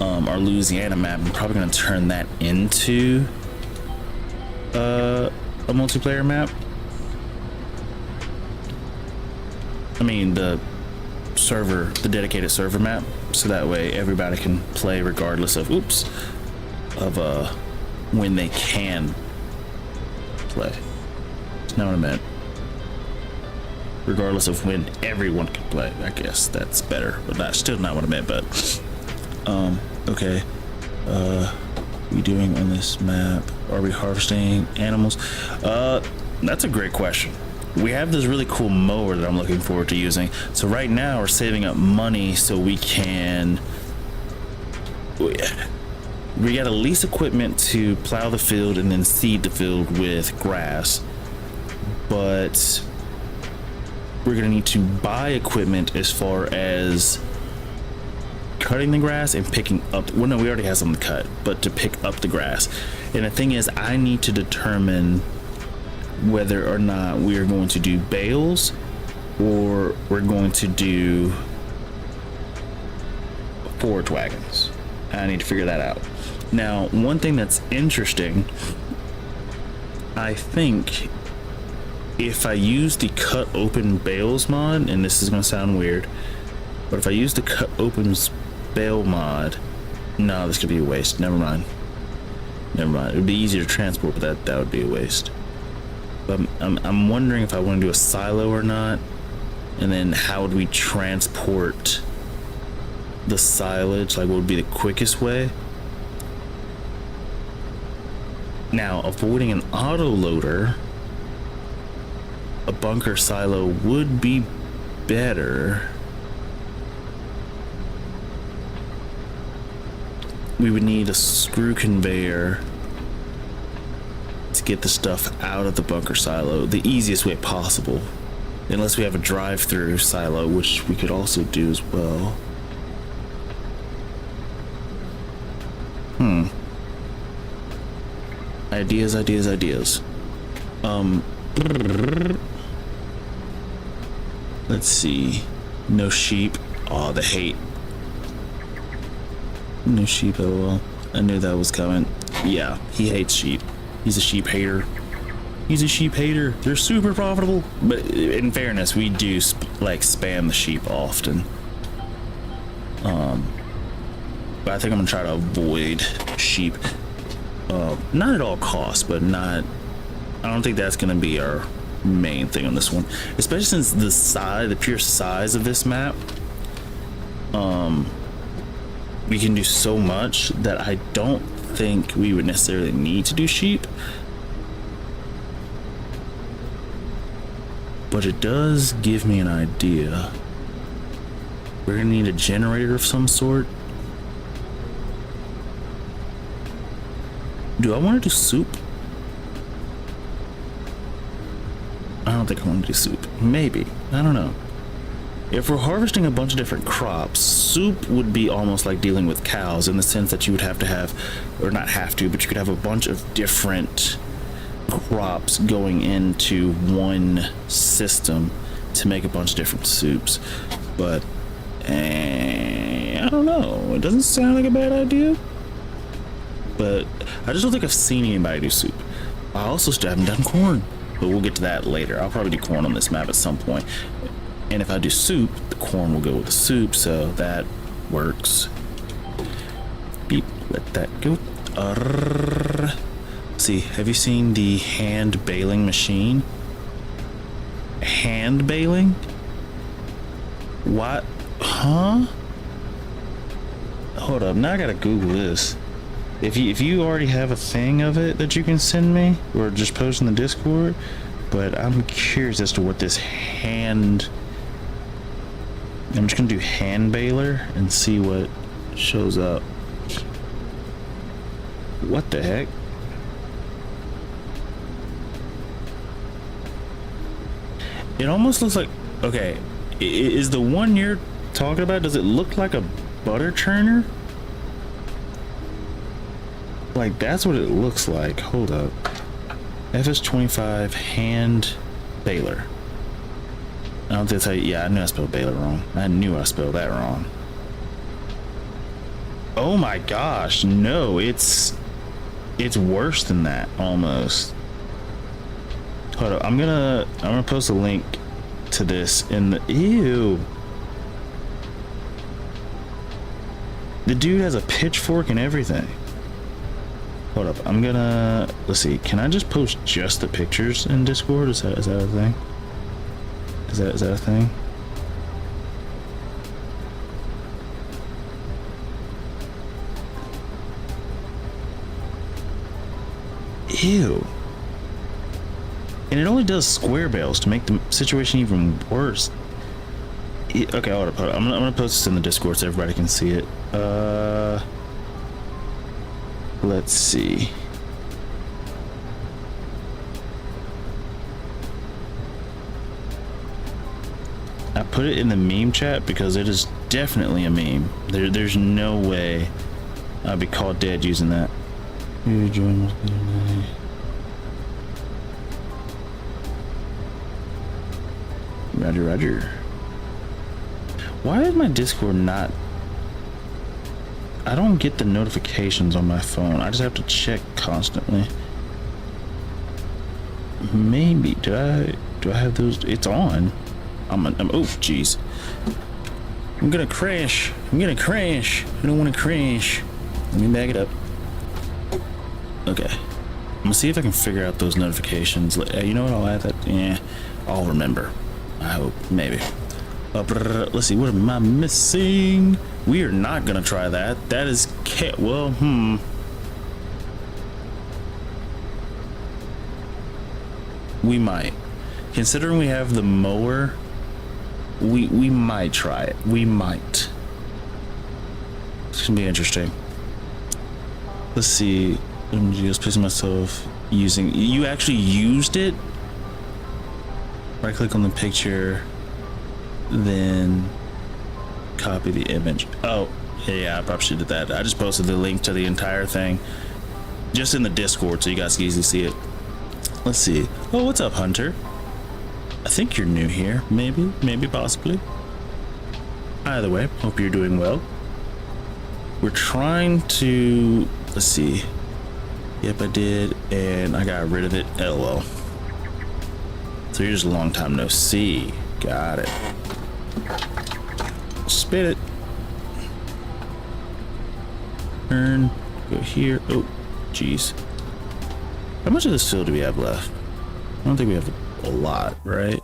our Louisiana map, I'm probably gonna turn that into a multiplayer map. I mean the server, the dedicated server map, so that way everybody can play regardless of when they can play. That's not what I meant. regardless of when everyone can play. I guess that's better, but that's still not what I meant. But okay, we doing on this map? Are we harvesting animals? That's a great question. We have this really cool mower that I'm looking forward to using. So right now we're saving up money so we can, we gotta lease equipment to plow the field and then seed the field with grass, but we're gonna need to buy equipment as far as cutting the grass and picking up, well no, we already have some to cut, but to pick up the grass. And the thing is, I need to determine whether or not we are going to do bales or we're going to do forage wagons. I need to figure that out. Now, one thing that's interesting, I think if I use the cut open bales mod, and this is going to sound weird, but if I use the cut open bale mod, no, this could be a waste. Never mind. It would be easier to transport, but that would be a waste. But I'm wondering if I want to do a silo or not, and then how would we transport the silage? Like, what would be the quickest way? Now, avoiding an auto loader, a bunker silo would be better. We would need a screw conveyor to get the stuff out of the bunker silo the easiest way possible, unless we have a drive-through silo, which we could also do as well. Ideas. Let's see. No sheep. Oh, the hate. No sheep, lol. I knew that was coming. Yeah, he hates sheep. He's a sheep hater. They're super profitable. But in fairness, we do like spam the sheep often. But I think I'm gonna try to avoid sheep. Not at all costs, but not. I don't think that's gonna be our main thing on this one, especially since the pure size of this map. We can do so much that I don't think we would necessarily need to do sheep. But it does give me an idea. We're gonna need a generator of some sort. Do I want to do soup? I don't think I want to do soup. Maybe. I don't know. If we're harvesting a bunch of different crops, soup would be almost like dealing with cows, in the sense that you would have to have, or not have to, but you could have a bunch of different crops going into one system to make a bunch of different soups. But I don't know. It doesn't sound like a bad idea. But I just don't think I've seen anybody do soup. I also still haven't done corn, but we'll get to that later. I'll probably do corn on this map at some point. And if I do soup, the corn will go with the soup, so that works. Beep, let that go. See, have you seen the hand baling machine? Hand baling? What? Huh? Hold up, now I gotta Google this. If you already have a thing of it that you can send me, or just post in the Discord, but I'm curious as to what this hand. I'm just gonna do hand baler and see what shows up. What the heck? It almost looks like, okay, is the one you're talking about, does it look like a butter churner? Like, that's what it looks like. Hold up. FS25 hand baler. I don't think that's how you, yeah, I knew I spelled baler wrong. I knew I spelled that wrong. Oh my gosh, no, it's worse than that almost. Hold up, I'm gonna post a link to this in the, ew. The dude has a pitchfork and everything. Hold up, I'm gonna, let's see, can I just post just the pictures in Discord? Is that a thing? Is that a thing? Ew. And it only does square bales to make the situation even worse. Okay, I'm gonna post this in the Discord so everybody can see it. Let's see. I put it in the meme chat because it is definitely a meme. There's no way I'd be caught dead using that. Roger, roger. Why is my Discord not... I don't get the notifications on my phone. I just have to check constantly. Maybe, do I have those? It's on. oh jeez. I'm gonna crash. I don't want to crash. Let me back it up. Okay. I'm gonna see if I can figure out those notifications. You know what? I'll add that. Yeah, I'll remember. I hope. Maybe. Let's see. What am I missing? We are not gonna try that. That is well. We might. Considering we have the mower, we might try it. We might. It's gonna be interesting. Let's see. I'm just pissing myself using. You actually used it. Right click on the picture, then copy the image. Oh, yeah, I probably should have did that. I just posted the link to the entire thing just in the Discord so you guys can easily see it. Let's see. Oh, what's up, Hunter? I think you're new here. Maybe, possibly. Either way, hope you're doing well. We're trying to... Let's see. Yep, I did, and I got rid of it. LOL. So you're just a long time no see. Got it. Spit it. Turn. Go here. Oh, jeez. How much of this field do we have left? I don't think we have a lot, right?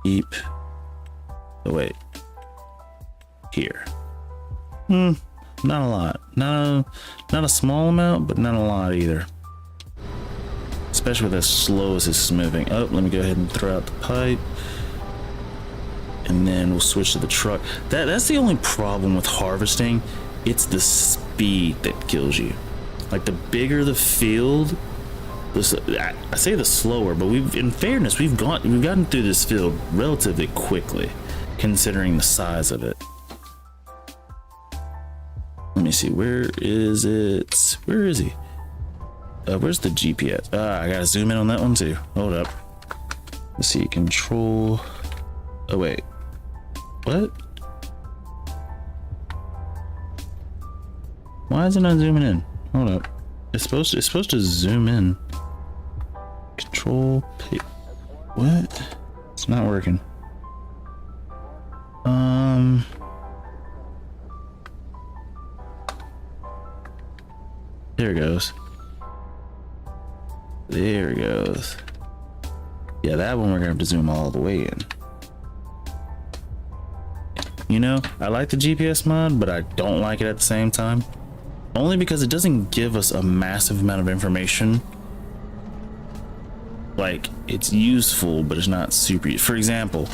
Keep. Oh, wait. Here. Not a lot. Not a small amount, but not a lot either. Especially with as slow as this is moving. Oh, let me go ahead and throw out the pipe. And then we'll switch to the truck. That's the only problem with harvesting. It's the speed that kills you. Like, the bigger the field, I say the slower, but in fairness, we've gotten through this field relatively quickly, considering the size of it. Let me see, where is it? Where is he? Where's the GPS? I gotta zoom in on that one too. Hold up. Let's see, control. Oh wait, what? Why is it not zooming in? Hold up. It's supposed to zoom in. Control P. What? It's not working. There it goes. There it goes. Yeah, that one we're gonna have to zoom all the way in. You know, I like the GPS mod, but I don't like it at the same time. Only because it doesn't give us a massive amount of information. Like, it's useful, but it's not super. For example,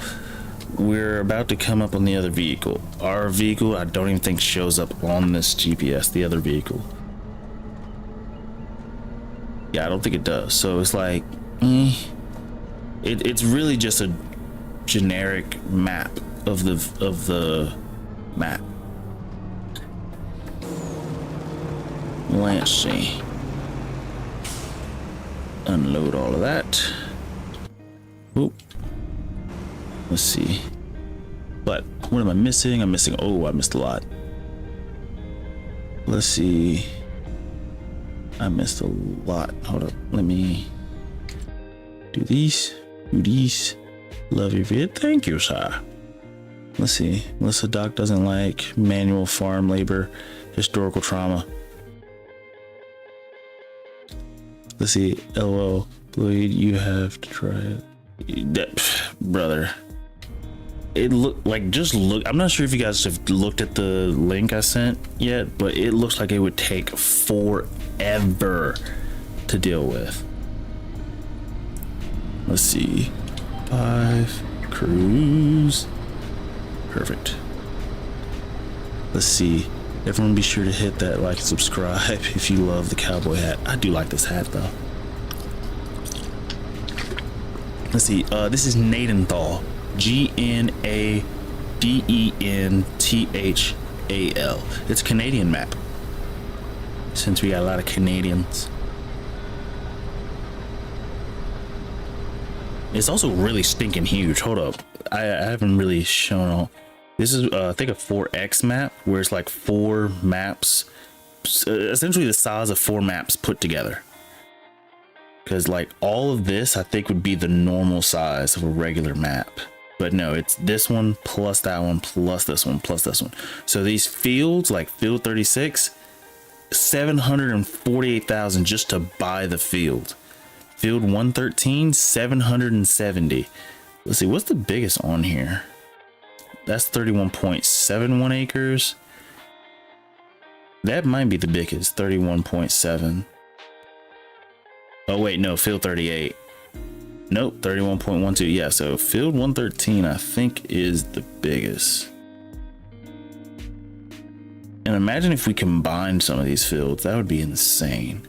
we're about to come up on the other vehicle. Our vehicle, I don't even think shows up on this GPS, the other vehicle. Yeah, I don't think it does. So it's like, it's really just a generic map of the map. Let's see. Unload all of that. Oop. Let's see. But what am I missing? I'm missing. Oh, I missed a lot. Let's see. I missed a lot. Hold up. Let me do these. Do these. Love your vid. Thank you, sir. Let's see. Melissa Doc doesn't like manual farm labor, historical trauma. Let's see. LOL. Lloyd, you have to try it. That, brother, it looked like, just look, I'm not sure if you guys have looked at the link I sent yet, but it looks like it would take forever to deal with. Let's see, 5 cruise, perfect. Let's see, everyone be sure to hit that like and subscribe if you love the cowboy hat. I do like this hat though. Let's see, this is Gnadenthal, Gnadenthal. It's a Canadian map, since we got a lot of Canadians. It's also really stinking huge. Hold up, I haven't really shown all. This is I think a 4x map, where it's like 4 maps, essentially the size of 4 maps put together. Because like all of this I think would be the normal size of a regular map, but no, it's this one plus that one plus this one plus this one. So these fields, like field 36, 748,000 just to buy the field. Field 113, 770. Let's see, what's the biggest on here? That's 31.71 acres. That might be the biggest, 31.7. Oh wait, no, field 38. Nope, 31.12. Yeah, so field 113 I think is the biggest. And imagine if we combined some of these fields, that would be insane.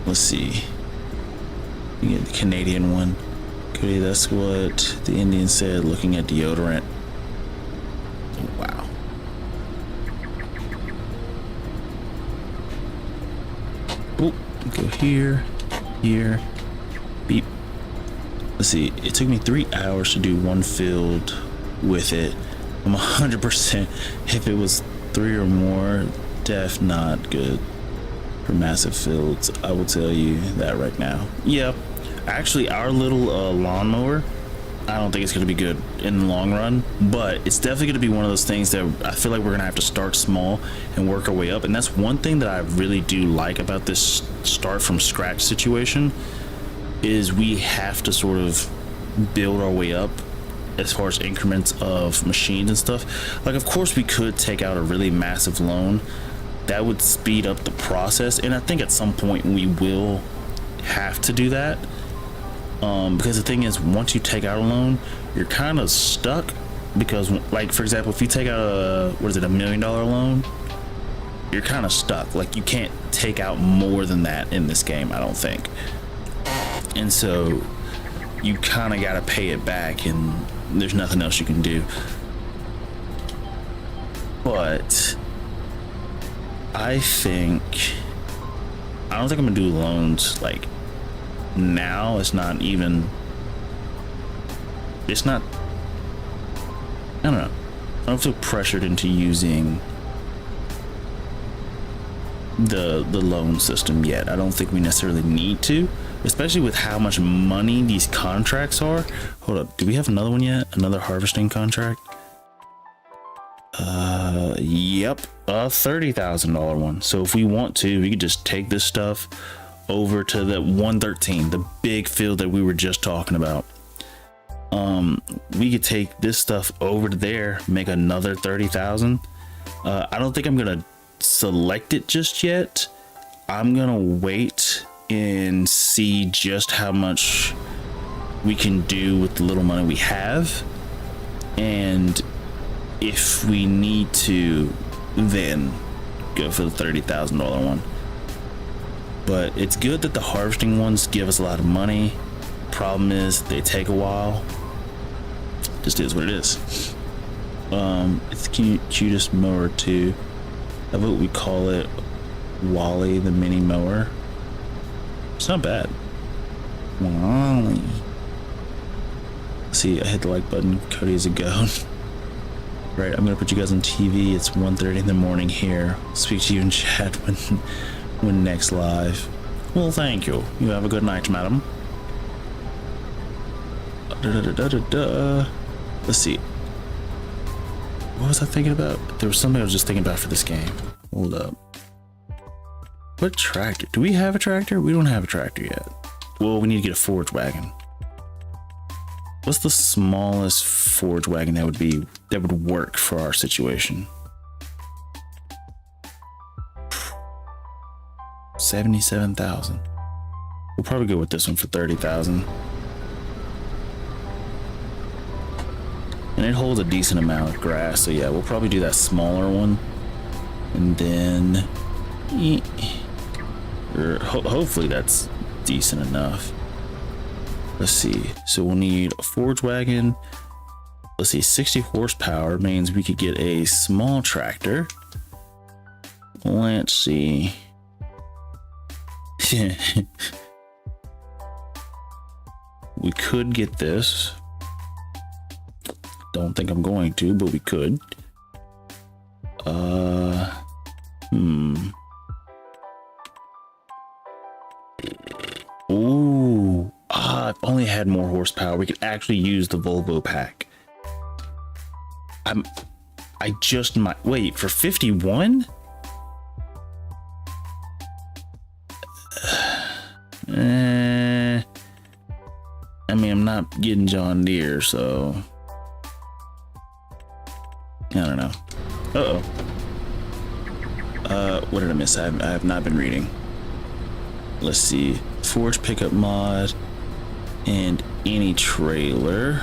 Let's see. We get the Canadian one. Okay, that's what the Indian said looking at deodorant. Wow. Oh, go here, here, beep. Let's see, it took me 3 hours to do one field with it. I'm 100% if it was 3 or more, def not good for massive fields. I will tell you that right now. Yeah, actually our little lawnmower, I don't think it's going to be good in the long run, but it's definitely going to be one of those things that I feel like we're going to have to start small and work our way up. And that's one thing that I really do like about this start from scratch situation, is we have to sort of build our way up as far as increments of machines and stuff. Like, of course we could take out a really massive loan that would speed up the process, and I think at some point we will have to do that. Because the thing is, once you take out a loan, you're kind of stuck, because like, for example, if you take out a, what is it, $1 million loan, you're kind of stuck. Like, you can't take out more than that in this game, I don't think. And so you kind of got to pay it back, and there's nothing else you can do. But I don't think I'm gonna do loans like now. It's not, I don't know, I don't feel pressured into using the loan system yet. I don't think we necessarily need to, especially with how much money these contracts are. Hold up, do we have another one yet? Another harvesting contract? Yep, a $30,000 one. So if we want to, we could just take this stuff over to the 113, the big field that we were just talking about. We could take this stuff over to there, make another 30,000. I don't think I'm gonna select it just yet. I'm gonna wait and see just how much we can do with the little money we have, and if we need to, then go for the $30,000 one. But it's good that the harvesting ones give us a lot of money. Problem is, they take a while. Just is what it is. It's the cutest mower too. How about we call it Wally the mini mower? It's not bad. Wally. See, I hit the like button. Cody's a go. Right, I'm gonna put you guys on TV. It's 1:30 in the morning here. Speak to you in chat when next live. Well, thank you. You have a good night, madam. Let's see. What was I thinking about? There was something I was just thinking about for this game. Hold up. What tractor? Do we have a tractor? We don't have a tractor yet. Well, we need to get a forage wagon. What's the smallest forage wagon that would work for our situation? 77,000. We'll probably go with this one for 30,000. And it holds a decent amount of grass, so yeah, we'll probably do that smaller one. And then hopefully that's decent enough. Let's see. So we'll need a forage wagon. Let's see, 60 horsepower means we could get a small tractor. Let's see. We could get this. Don't think I'm going to, but we could. Ooh. If only had more horsepower, we could actually use the Volvo pack. I just might wait for 51. I mean, I'm not getting John Deere, so I don't know. What did I miss? I have not been reading. Let's see. Forge pickup mod and any trailer.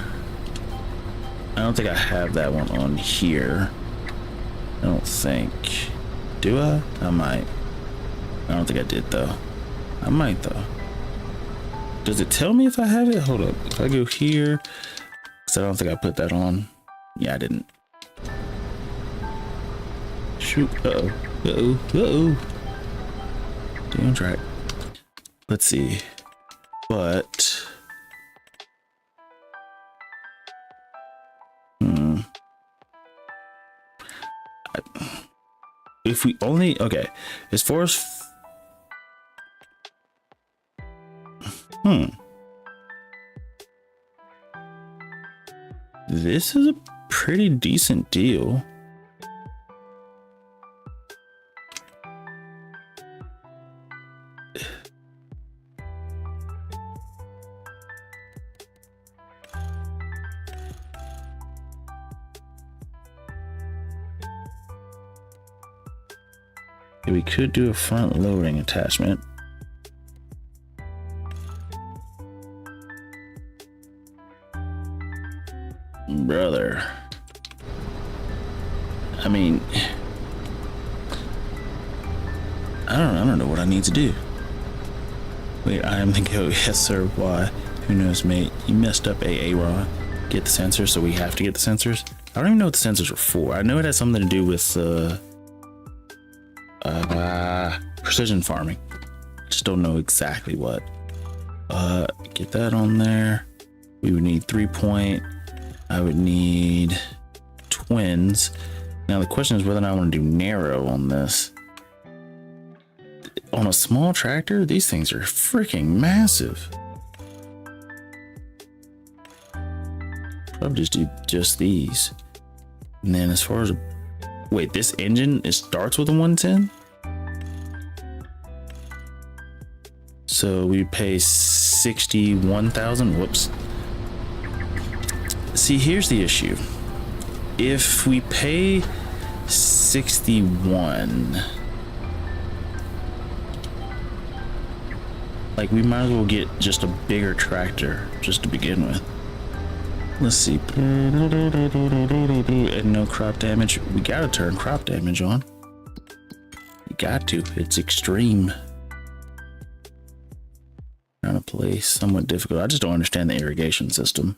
I don't think I have that one on here. I don't think. Do I? I might. I don't think I did though. I might though. Does it tell me if I have it? Hold up. If I go here, because I don't think I put that on. Yeah, I didn't. Shoot. Uh-oh. Damn track. Let's see. But if we only, okay, as far as this is a pretty decent deal. We could do a front loading attachment. Brother. I mean, I don't know what I need to do. Wait, I am the go. Yes, sir. Why? Who knows, mate? You messed up, Ron. Get the sensors, so we have to get the sensors. I don't even know what the sensors are for. I know it has something to do with precision farming. Just don't know exactly what. Get that on there. We would need 3-point. I would need twins. Now the question is whether or not I want to do narrow on this. On a small tractor, these things are freaking massive. Probably just do just these. And then as far as wait, this engine, it starts with a 110? So we pay 61,000. Whoops. See, here's the issue. If we pay 61, like we might as well get just a bigger tractor just to begin with. Let's see. And no crop damage. We gotta turn crop damage on. You got to. It's extreme. Trying to play somewhat difficult. I just don't understand the irrigation system.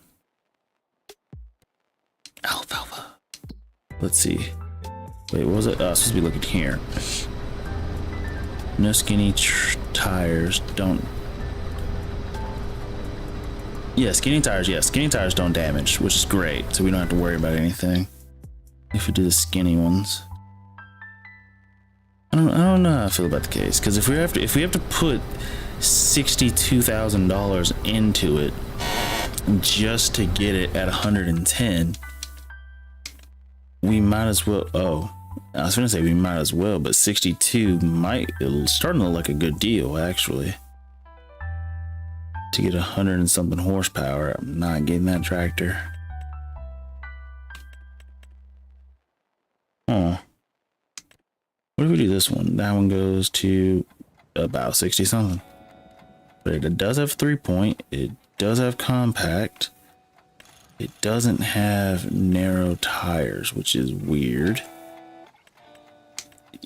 Alfalfa. Let's see. Wait, what was it? Supposed to be looking here. No skinny tires. Don't. Yeah, skinny tires. Yeah, skinny tires don't damage, which is great. So we don't have to worry about anything. If we do the skinny ones, I don't know how I feel about the case. Because if we have to put $62,000 into it just to get it at 110, we might as well. Oh, I was gonna say we might as well, but 62 might, it's starting to look like a good deal actually. To get 100 and something horsepower, I'm not getting that tractor. Oh, what if we do this one? That one goes to about 60 something. But it does have 3-point. It does have compact. It doesn't have narrow tires, which is weird.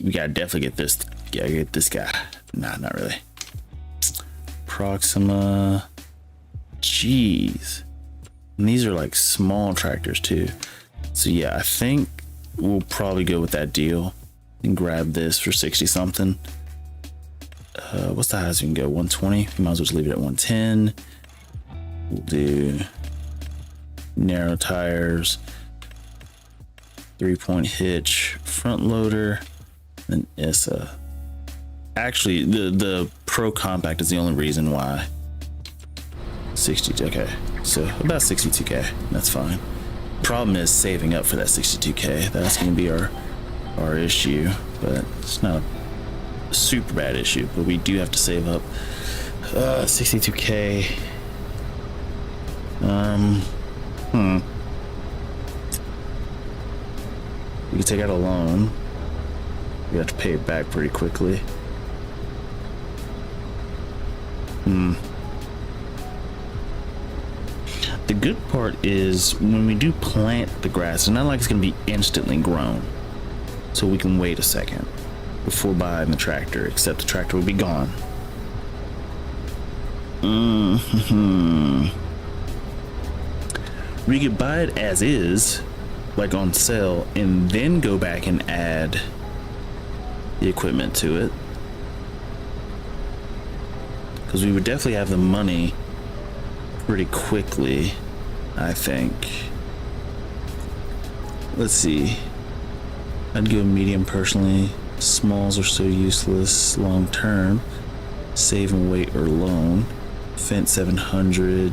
We gotta definitely get this. Gotta get this guy. Nah, not really. Proxima. Jeez. And these are like small tractors too. So yeah, I think we'll probably go with that deal and grab this for 60 something. What's the highest we can go? 120. We might as well just leave it at 110. We'll do narrow tires, 3-point hitch, front loader, and ISA. Actually, the Pro Compact is the only reason why. 60. Okay, so about 62k. That's fine. Problem is saving up for that 62k. That's going to be our issue, but it's not a super bad issue. But we do have to save up 62k. We can take out a loan. We have to pay it back pretty quickly. The good part is when we do plant the grass, it's not like it's going to be instantly grown. So we can wait a second before buying the tractor, except the tractor will be gone. We could buy it as is, like on sale, and then go back and add the equipment to it. Because we would definitely have the money pretty quickly, I think. Let's see. I'd go medium personally. Smalls are so useless long term. Save and wait or loan. Fence 700.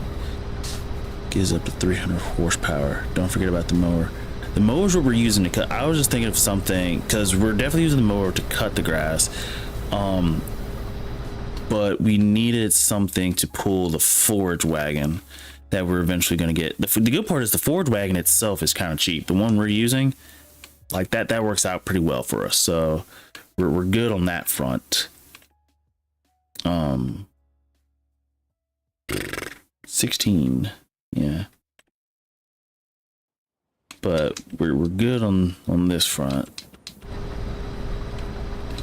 Gives up to 300 horsepower. Don't forget about the mower. The mower's what we're using to cut. I was just thinking of something, because we're definitely using the mower to cut the grass. But we needed something to pull the forage wagon that we're eventually going to get. The good part is the forage wagon itself is kind of cheap. The one we're using, like that works out pretty well for us. So we're good on that front. 16, yeah. But we're good on this front.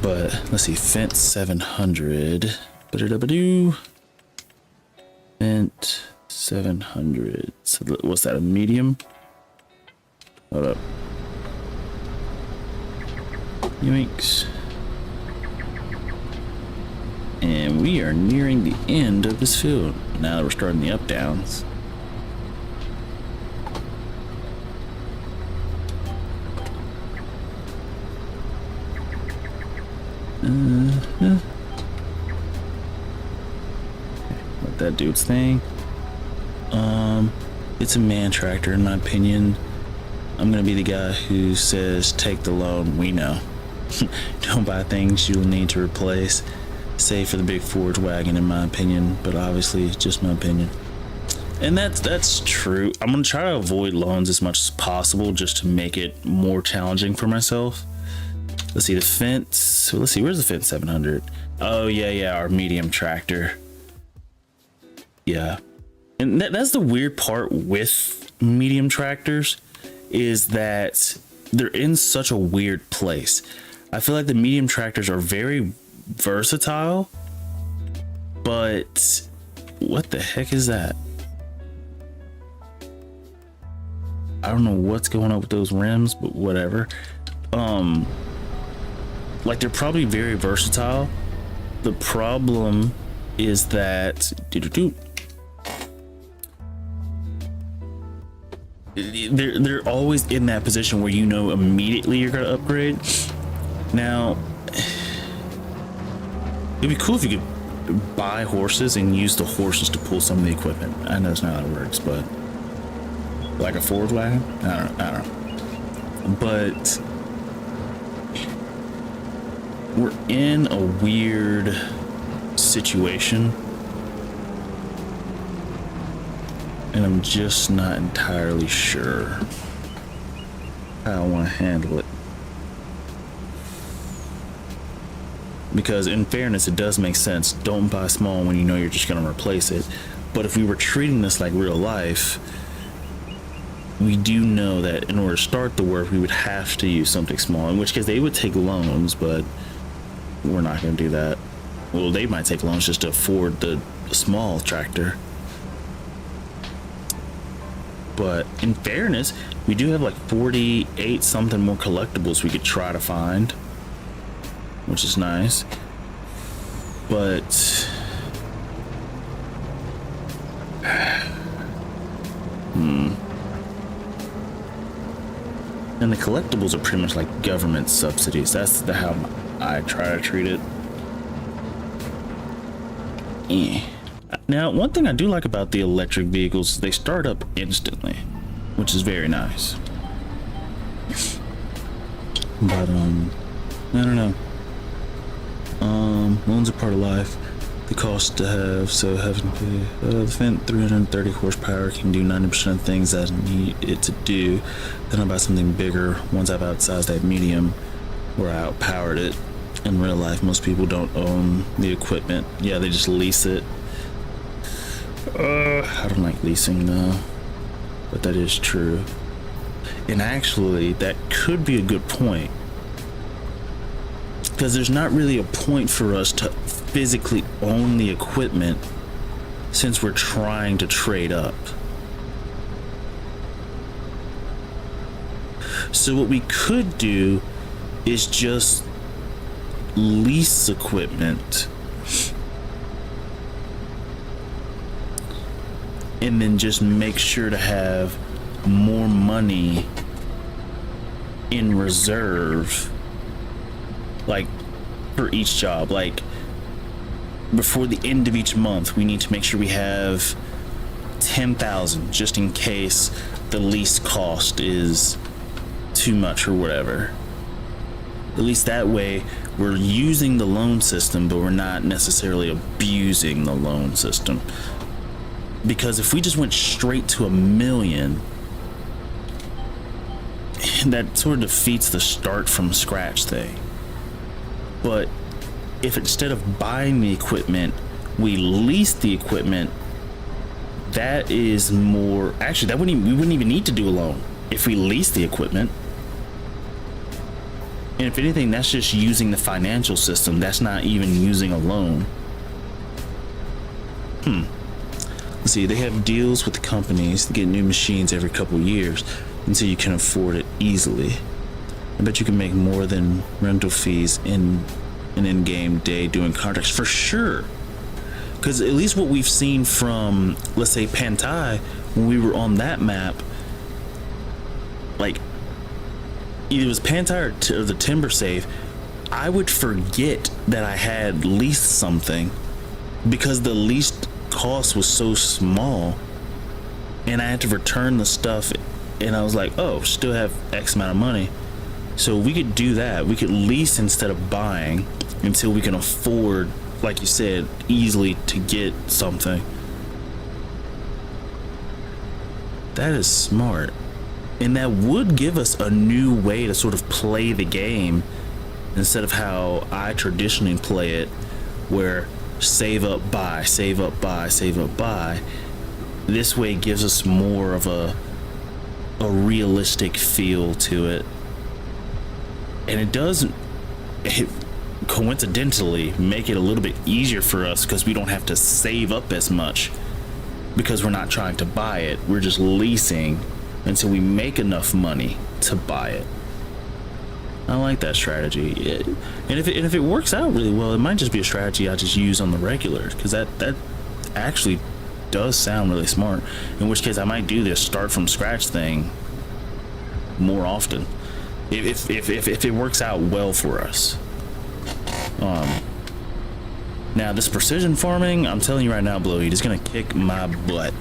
But let's see, fence 700. Fence 700. So what's that, a medium? Hold up. Yoinks. And we are nearing the end of this field. Now that we're starting the up downs. Let that do its thing. It's a man tractor in my opinion. I'm gonna be the guy who says take the loan. We know. Don't buy things you'll need to replace. Save for the big forage wagon in my opinion, but obviously it's just my opinion. And that's true. I'm gonna try to avoid loans as much as possible just to make it more challenging for myself. Let's see the fence. So let's see, where's the fence 700? Oh yeah, our medium tractor. Yeah, and that's the weird part with medium tractors, is that they're in such a weird place. I feel like the medium tractors are very versatile, but what the heck is that? I don't know what's going on with those rims, but whatever. Like they're probably very versatile. The problem is that they're always in that position where you know immediately you're gonna upgrade. Now it'd be cool if you could buy horses and use the horses to pull some of the equipment. I know it's not how it works, but like a forage wagon, I don't know. But we're in a weird situation, and I'm just not entirely sure how I want to handle it. Because in fairness, it does make sense. Don't buy small when you know you're just going to replace it. But if we were treating this like real life, we do know that in order to start the work, we would have to use something small, in which case they would take loans, but we're not going to do that. Well, they might take loans just to afford the small tractor. But in fairness, we do have like 48 something more collectibles we could try to find, which is nice. But and the collectibles are pretty much like government subsidies. That's how I try to treat it. Now, one thing I do like about the electric vehicles is they start up instantly, which is very nice. But I don't know. Loans are part of life. The cost to have, so having to pay. The Fendt 330 horsepower can do 90% of things that I need it to do. Then I buy something bigger once I've outsized that medium where I outpowered it. In real life, most people don't own the equipment. Yeah, they just lease it. I don't like leasing though, but that is true. And actually, that could be a good point, because there's not really a point for us to physically own the equipment since we're trying to trade up. So what we could do is just lease equipment and then just make sure to have more money in reserve, like for each job. Like before the end of each month, we need to make sure we have 10,000 just in case the lease cost is too much or whatever. At least that way we're using the loan system, but we're not necessarily abusing the loan system. Because if we just went straight to 1 million, that sort of defeats the start from scratch thing. But if instead of buying the equipment, we lease the equipment, that is more, actually we wouldn't even need to do a loan if we lease the equipment. And if anything, that's just using the financial system. That's not even using a loan. Let's see, they have deals with the companies to get new machines every couple of years until you can afford it easily. I bet you can make more than rental fees in an in-game day doing contracts for sure. Because at least what we've seen from, let's say, Pantai, when we were on that map, like either it was Pantai or the Timber Save, I would forget that I had leased something because the leased cost was so small, and I had to return the stuff, and I was like, oh, still have X amount of money. So we could do that. We could lease instead of buying until we can afford, like you said, easily to get something. That is smart. And that would give us a new way to sort of play the game instead of how I traditionally play it, where save up, buy, save up, buy, save up, buy. This way gives us more of a realistic feel to it. And it does coincidentally make it a little bit easier for us because we don't have to save up as much, because we're not trying to buy it. We're just leasing until we make enough money to buy it. I like that strategy. And if it works out really well, it might just be a strategy I just use on the regular, because that actually does sound really smart. In which case I might do this start from scratch thing more often if it works out well for us. Now this precision farming, I'm telling you right now, Blowy, is gonna kick my butt.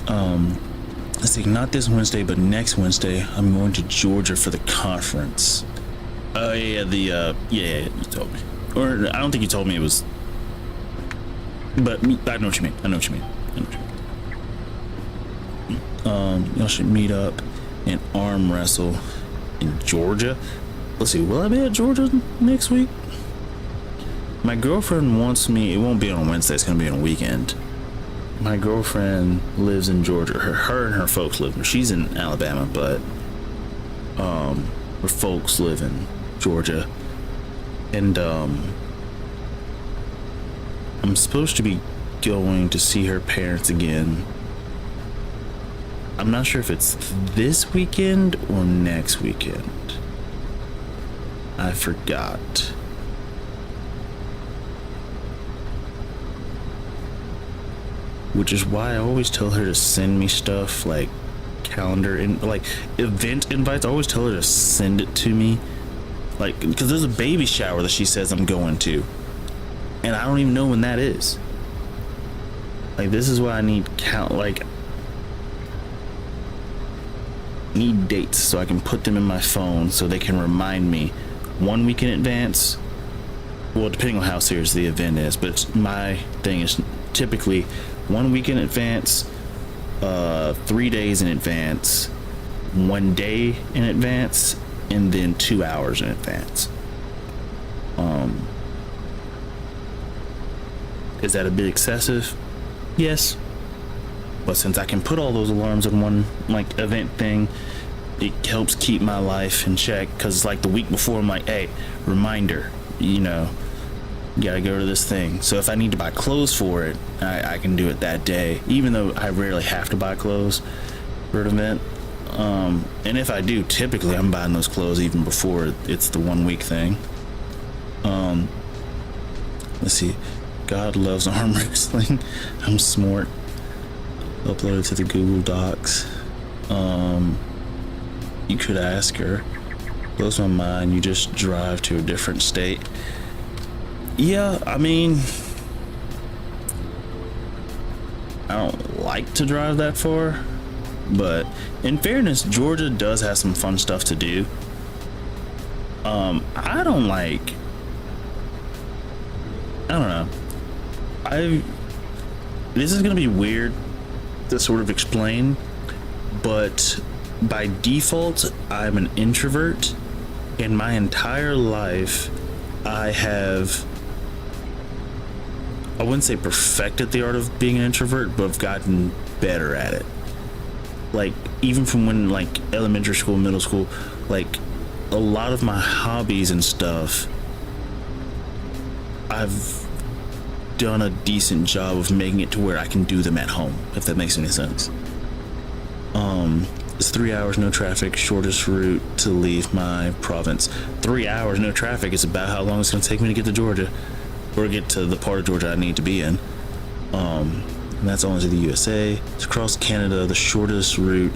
Let's see, not this Wednesday, but next Wednesday, I'm going to Georgia for the conference. Oh yeah, yeah, you told me, or I don't think you told me it was, but I know what you mean. I know what you mean. I know what you mean. Y'all should meet up and arm wrestle in Georgia. Let's see, will I be at Georgia next week? My girlfriend wants me. It won't be on Wednesday. It's gonna be on a weekend. My girlfriend lives in Georgia. Her and her folks live. She's in Alabama, but her folks live in Georgia, and I'm supposed to be going to see her parents again. I'm not sure if it's this weekend or next weekend. I forgot. Which is why I always tell her to send me stuff like calendar and like event invites. I always tell her to send it to me, like, because there's a baby shower that she says I'm going to, and I don't even know when that is. Like, this is why I need need dates so I can put them in my phone so they can remind me 1 week in advance. Well, depending on how serious the event is, but my thing is typically 1 week in advance, 3 days in advance, 1 day in advance, and then 2 hours in advance. Is that a bit excessive? Yes. But since I can put all those alarms in one like event thing, it helps keep my life in check. Because like the week before, I'm like, hey, reminder, you gotta go to this thing. So if I need to buy clothes for it, I can do it that day, even though I rarely have to buy clothes for an event. And if I do, typically I'm buying those clothes even before it's the 1 week thing. Let's see. God loves arm wrestling. I'm smart. Upload it to the Google Docs. You could ask her. Blows my mind. You just drive to a different state. Yeah, I mean, I don't like to drive that far, but in fairness, Georgia does have some fun stuff to do. I don't know. This is gonna be weird to sort of explain, but by default, I'm an introvert. In my entire life, I wouldn't say perfected the art of being an introvert, but I've gotten better at it. Like, even from when, like, elementary school, middle school, like, a lot of my hobbies and stuff, I've done a decent job of making it to where I can do them at home, if that makes any sense. It's 3 hours, no traffic, shortest route to leave my province. 3 hours, no traffic is about how long it's going to take me to get to Georgia, or get to the part of Georgia I need to be in. And that's only to the USA. It's across Canada. The shortest route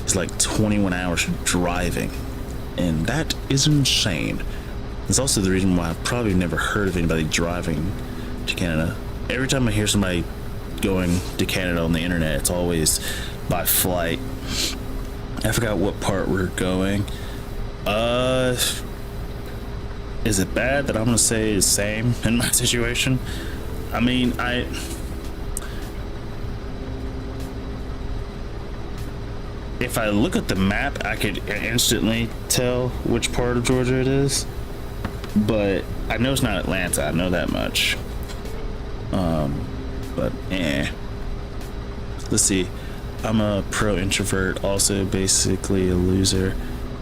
is like 21 hours driving, and that is insane. It's also the reason why I've probably never heard of anybody driving to Canada. Every time I hear somebody going to Canada on the internet, it's always by flight. I forgot what part we're going. Is it bad that I'm gonna say the same in my situation? I mean, if I look at the map, I could instantly tell which part of Georgia it is, but I know it's not Atlanta. I know that much. But let's see. I'm a pro introvert, also basically a loser.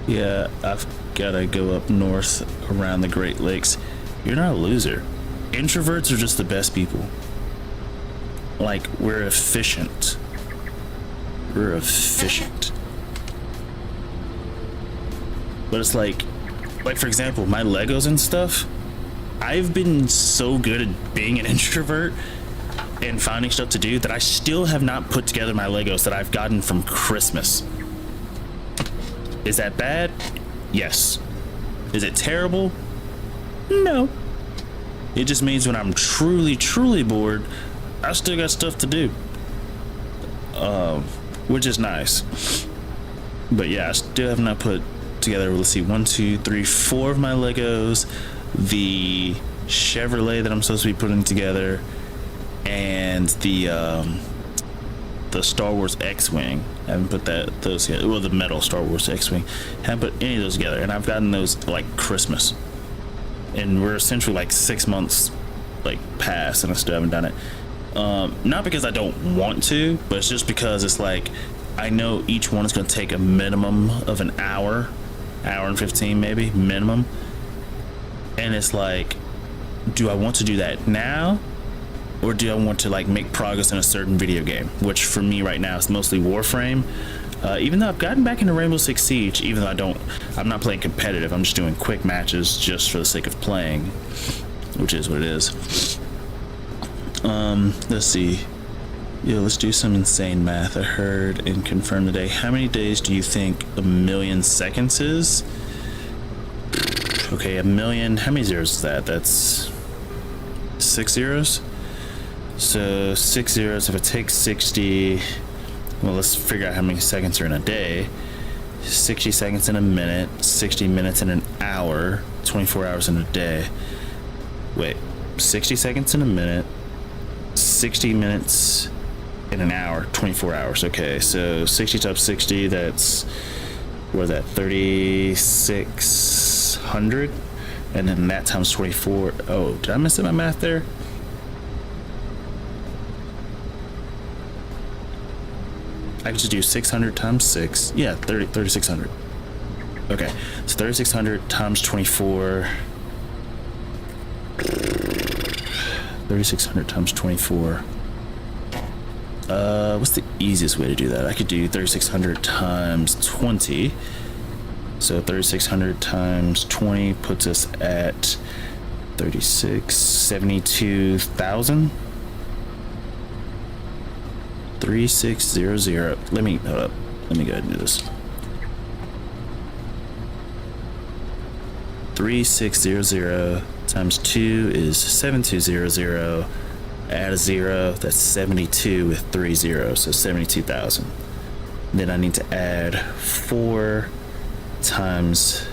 Yeah, I've gotta go up north around the Great Lakes. You're not a loser. Introverts are just the best people. Like, we're efficient. We're efficient. But it's like for example, my Legos and stuff, I've been so good at being an introvert and finding stuff to do that I still have not put together my Legos that I've gotten from Christmas. Is that bad? Yes. Is it terrible? No. It just means when I'm truly, truly bored, I still got stuff to do. Which is nice. But yeah, I still have not put together, let's see, 1, 2, 3, 4 of my Legos, the Chevrolet that I'm supposed to be putting together, and the Star Wars X-Wing. I haven't put those together. Well, the metal Star Wars X-Wing. Haven't put any of those together, and I've gotten those like Christmas. And we're essentially like 6 months like past, and I still haven't done it. Not because I don't want to, but it's just because it's like I know each one is going to take a minimum of an hour and 15 maybe minimum, and it's like, do I want to do that now, or do I want to like make progress in a certain video game, which for me right now is mostly Warframe. Even though I've gotten back into Rainbow Six Siege, even though I'm not playing competitive, I'm just doing quick matches just for the sake of playing, which is what it is. Let's see. Yo, let's do some insane math. I heard and confirmed today. How many days do you think 1,000,000 seconds is? Okay, 1,000,000. How many zeros is that? That's 6 zeros. So 6 zeros. If it takes 60, well, let's figure out how many seconds are in a day. 60 seconds in a minute, 60 minutes in an hour, 24 hours in a day. Wait, 60 seconds in a minute, 60 minutes in an hour, 24 hours. Okay, so 60 times 60, that's, what is that, 3,600? And then that times 24. Oh, did I mess up my math there? I could just do 600 times 6. Yeah, 3,600. Okay, so 3,600 times 24. 3,600 times 24. What's the easiest way to do that? I could do 3,600 times 20. So 3,600 times 20 puts us at 72,000. 3600. Let me hold up. Let me go ahead and do this. 3600 times 2 is 7200. Add a 0, that's 72 with 3 zeros, so 72,000. Then I need to add 4 times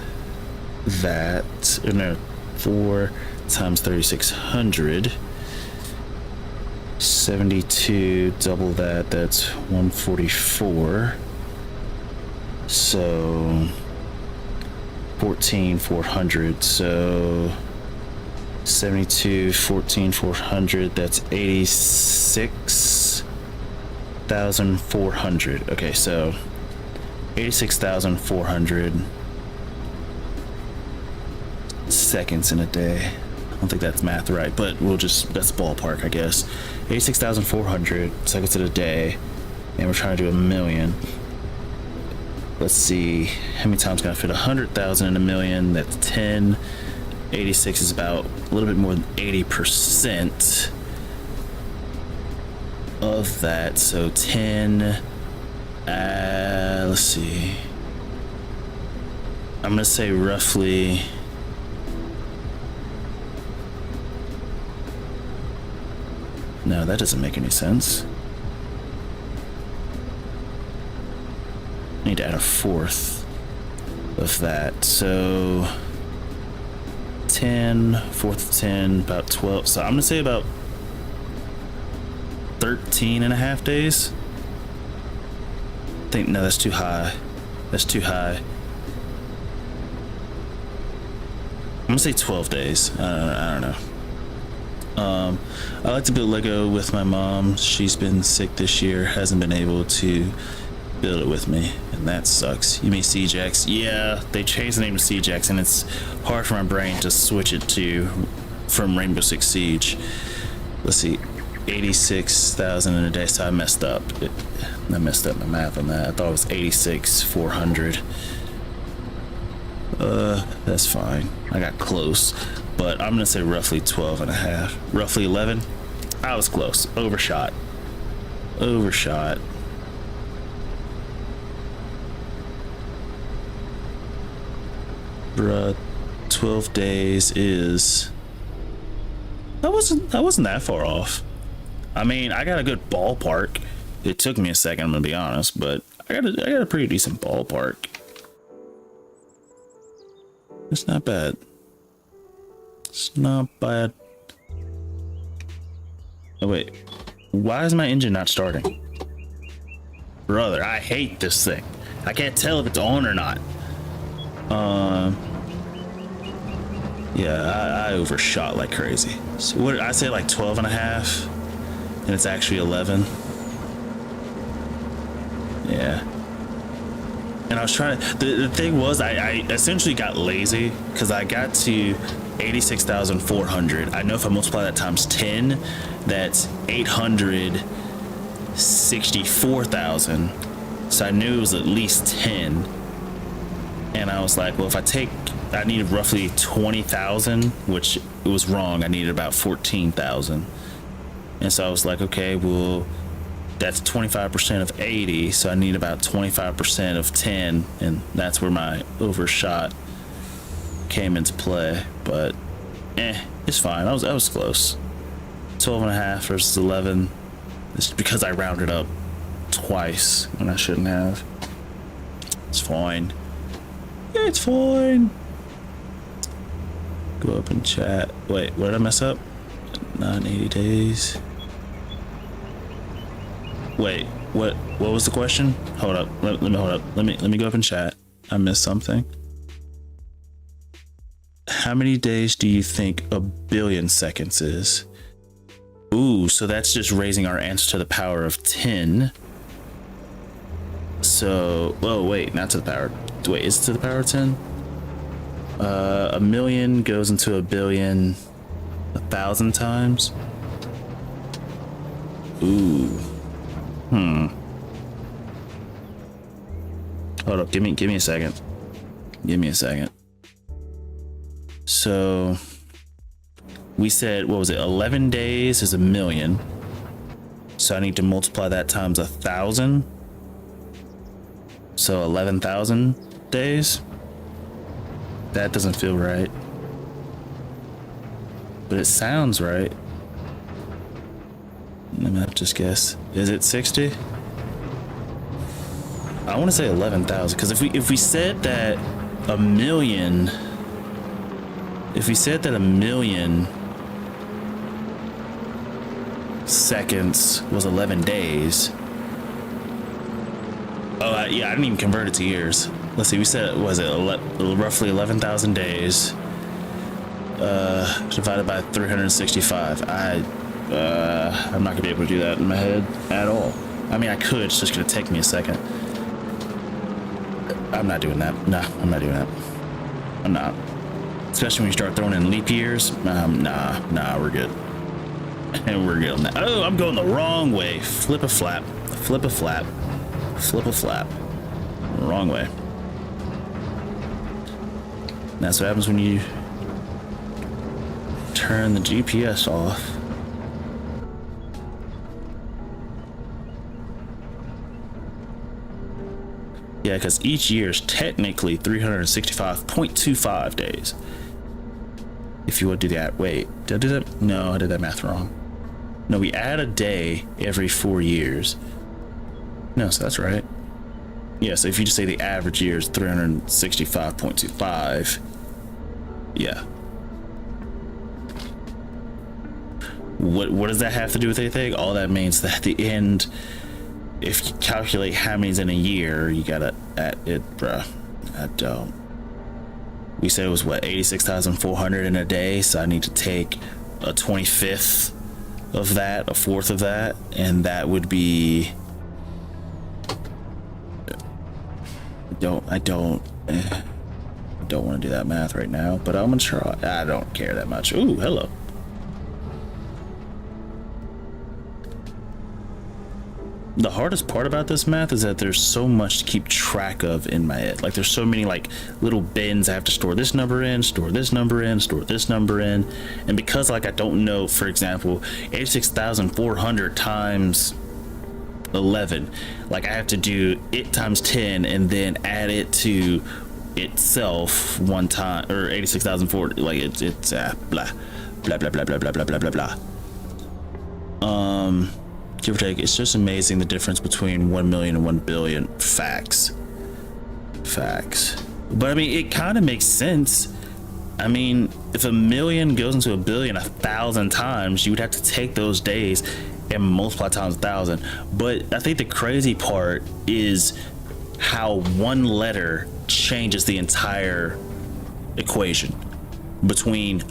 that, or no, 4 times 3,600. 72, double that, that's 144. So 14,400. So 72, 14,400, that's 86,400. Okay, so 86,400 seconds in a day. I don't think that's math right, but that's ballpark, I guess. 86,400 seconds in a day, and we're trying to do 1,000,000. Let's see, how many times can I fit 100,000 in 1,000,000? That's 10. 86 is about a little bit more than 80% of that, so 10. Let's see. I'm gonna say roughly. No, that doesn't make any sense. I need to add a fourth of that, so 10, fourth of 10, about 12. So I'm gonna say about 13 and a half days. No, that's too high. That's too high. I'm gonna say 12 days. I don't know. I like to build Lego with my mom. She's been sick this year, hasn't been able to build it with me, and that sucks. You mean CJX? Yeah, they changed the name to CJX, and it's hard for my brain to switch it from Rainbow Six Siege. Let's see, 86,000 in a day, so I messed up. I messed up my math on that. I thought it was 86,400. That's fine. I got close, but I'm gonna say roughly 12 and a half. Roughly 11. I was close. Overshot. Bruh, 12 days is. That wasn't that far off. I mean, I got a good ballpark. It took me a second, I'm gonna be honest, but I got a pretty decent ballpark. It's not bad. It's not bad. Oh wait, why is my engine not starting? Brother, I hate this thing. I can't tell if it's on or not. Yeah, I overshot like crazy. So what did I say, like 12 and a half? And it's actually 11. Yeah. And I was trying to, the thing was, I essentially got lazy because I got to 86,400. I know if I multiply that times 10, that's 864,000. So I knew it was at least 10. And I was like, well, if I needed roughly 20,000, which it was wrong. I needed about 14,000. And so I was like, okay, well, that's 25% of 80. So I need about 25% of 10. And that's where my overshot came into play. But it's fine. I was close. 12 and a half versus 11. It's because I rounded up twice when I shouldn't have. It's fine. Yeah, it's fine. Go up and chat. Wait, where did I mess up? 980 days. Wait, what was the question? Hold up. Let me hold up. Let me go up and chat. I missed something. How many days do you think a billion seconds is? Ooh, so that's just raising our answer to the power of 10. So, oh wait, not to the power. Wait, is it to the power of 10? A million goes into a billion 1,000 times. Ooh. Hold up, give me a second. Give me a second. So we said, what was it? 11 days is a million. So I need to multiply that times 1,000. So 11,000 days. That doesn't feel right, but it sounds right. Let me just guess. Is it 60? I want to say 11,000 because if we said that a million, seconds was 11 days. Oh yeah, I didn't even convert it to years. Let's see, we said, was it roughly 11,000 days divided by 365. I'm not gonna be able to do that in my head at all. I mean, I could, it's just gonna take me a second. I'm not doing that. No, I'm not doing that. I'm not. Especially when you start throwing in leap years. Nah, we're good. And we're good on that. Oh, I'm going the wrong way. Flip a flap. Flip a flap. Flip a flap. Wrong way. That's what happens when you turn the GPS off. Yeah, because each year is technically 365.25 days. If you would do that. Wait, did I do that? No, I did that math wrong. No, we add a day every 4 years. No, so that's right. Yeah, so if you just say the average year is 365.25, yeah. What does that have to do with anything? All that means that at the end, if you calculate how many's in a year, you gotta add it, bruh. I don't. We said it was what, 86,400 in a day, so I need to take a 25th of that, a fourth of that, and that would be. I don't want to do that math right now, but I'm gonna try. I don't care that much. Ooh, hello. The hardest part about this math is that there's so much to keep track of in my head. Like, there's so many like little bins I have to store this number in, store this number in, store this number in, and because like I don't know, for example, 86,400 times 11, like I have to do it times 10 and then add it to itself one time, or 86,040. Like it's blah blah blah blah blah blah blah blah blah blah. Give or take, it's just amazing the difference between 1 million and 1 billion. Facts. But I mean, it kind of makes sense I mean, if a million goes into a billion 1,000 times, you would have to take those days and multiply times 1,000. But I think the crazy part is how one letter changes the entire equation between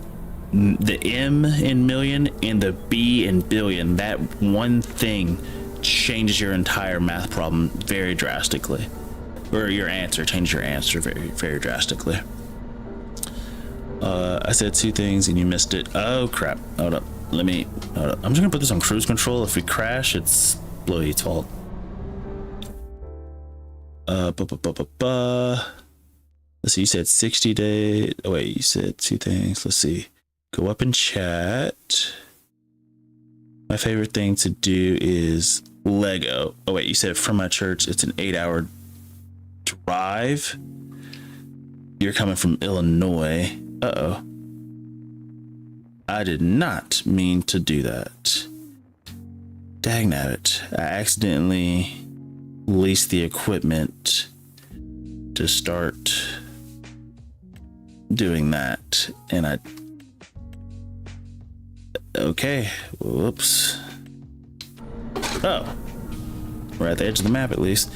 the M in million and the B in billion. That one thing changes your entire math problem very drastically, or your answer changes your answer very, very drastically. I said 2 things and you missed it. Oh crap, hold up, hold up. I'm just gonna put this on cruise control. If we crash, it's Blue Heat's fault. Let's see, you said 60 days. Oh wait, you said 2 things. Let's see, go up in chat. My favorite thing to do is Lego. Oh wait, you said from my church it's an 8-hour drive. You're coming from Illinois. Uh-oh. I did not mean to do that. Dang nabbit. I accidentally leased the equipment to start doing that. And okay. Whoops. Oh. We're at the edge of the map at least.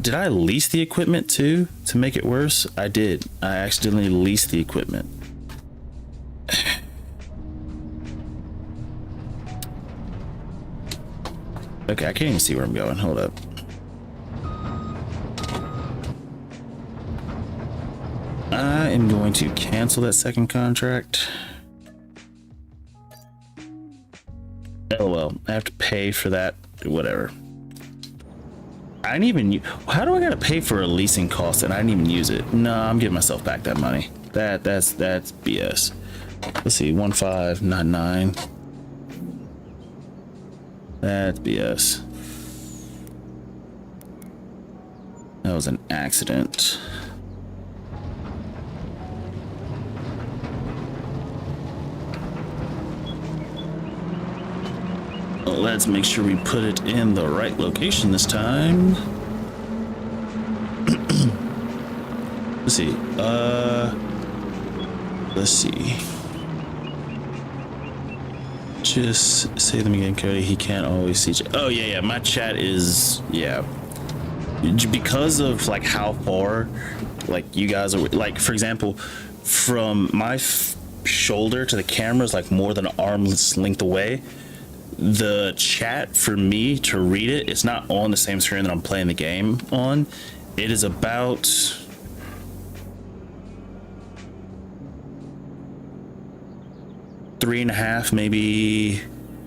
Did I lease the equipment too to make it worse? I did. I accidentally leased the equipment. Okay, I can't even see where I'm going. Hold up. I am going to cancel that second contract. LOL, I have to pay for that. Whatever. I didn't even. How do I gotta pay for a leasing cost and I didn't even use it? No, I'm giving myself back that money. That's BS. Let's see, 1599. That's BS. That was an accident. Let's make sure we put it in the right location this time. Let's see. Let's see. Just say them again, Cody. He can't always see. Oh yeah. My chat is, yeah. Because of like how far, like you guys are, like for example, from my shoulder to the camera is like more than an arm's length away. The chat for me to read it, it's not on the same screen that I'm playing the game on. It is about 3.5, maybe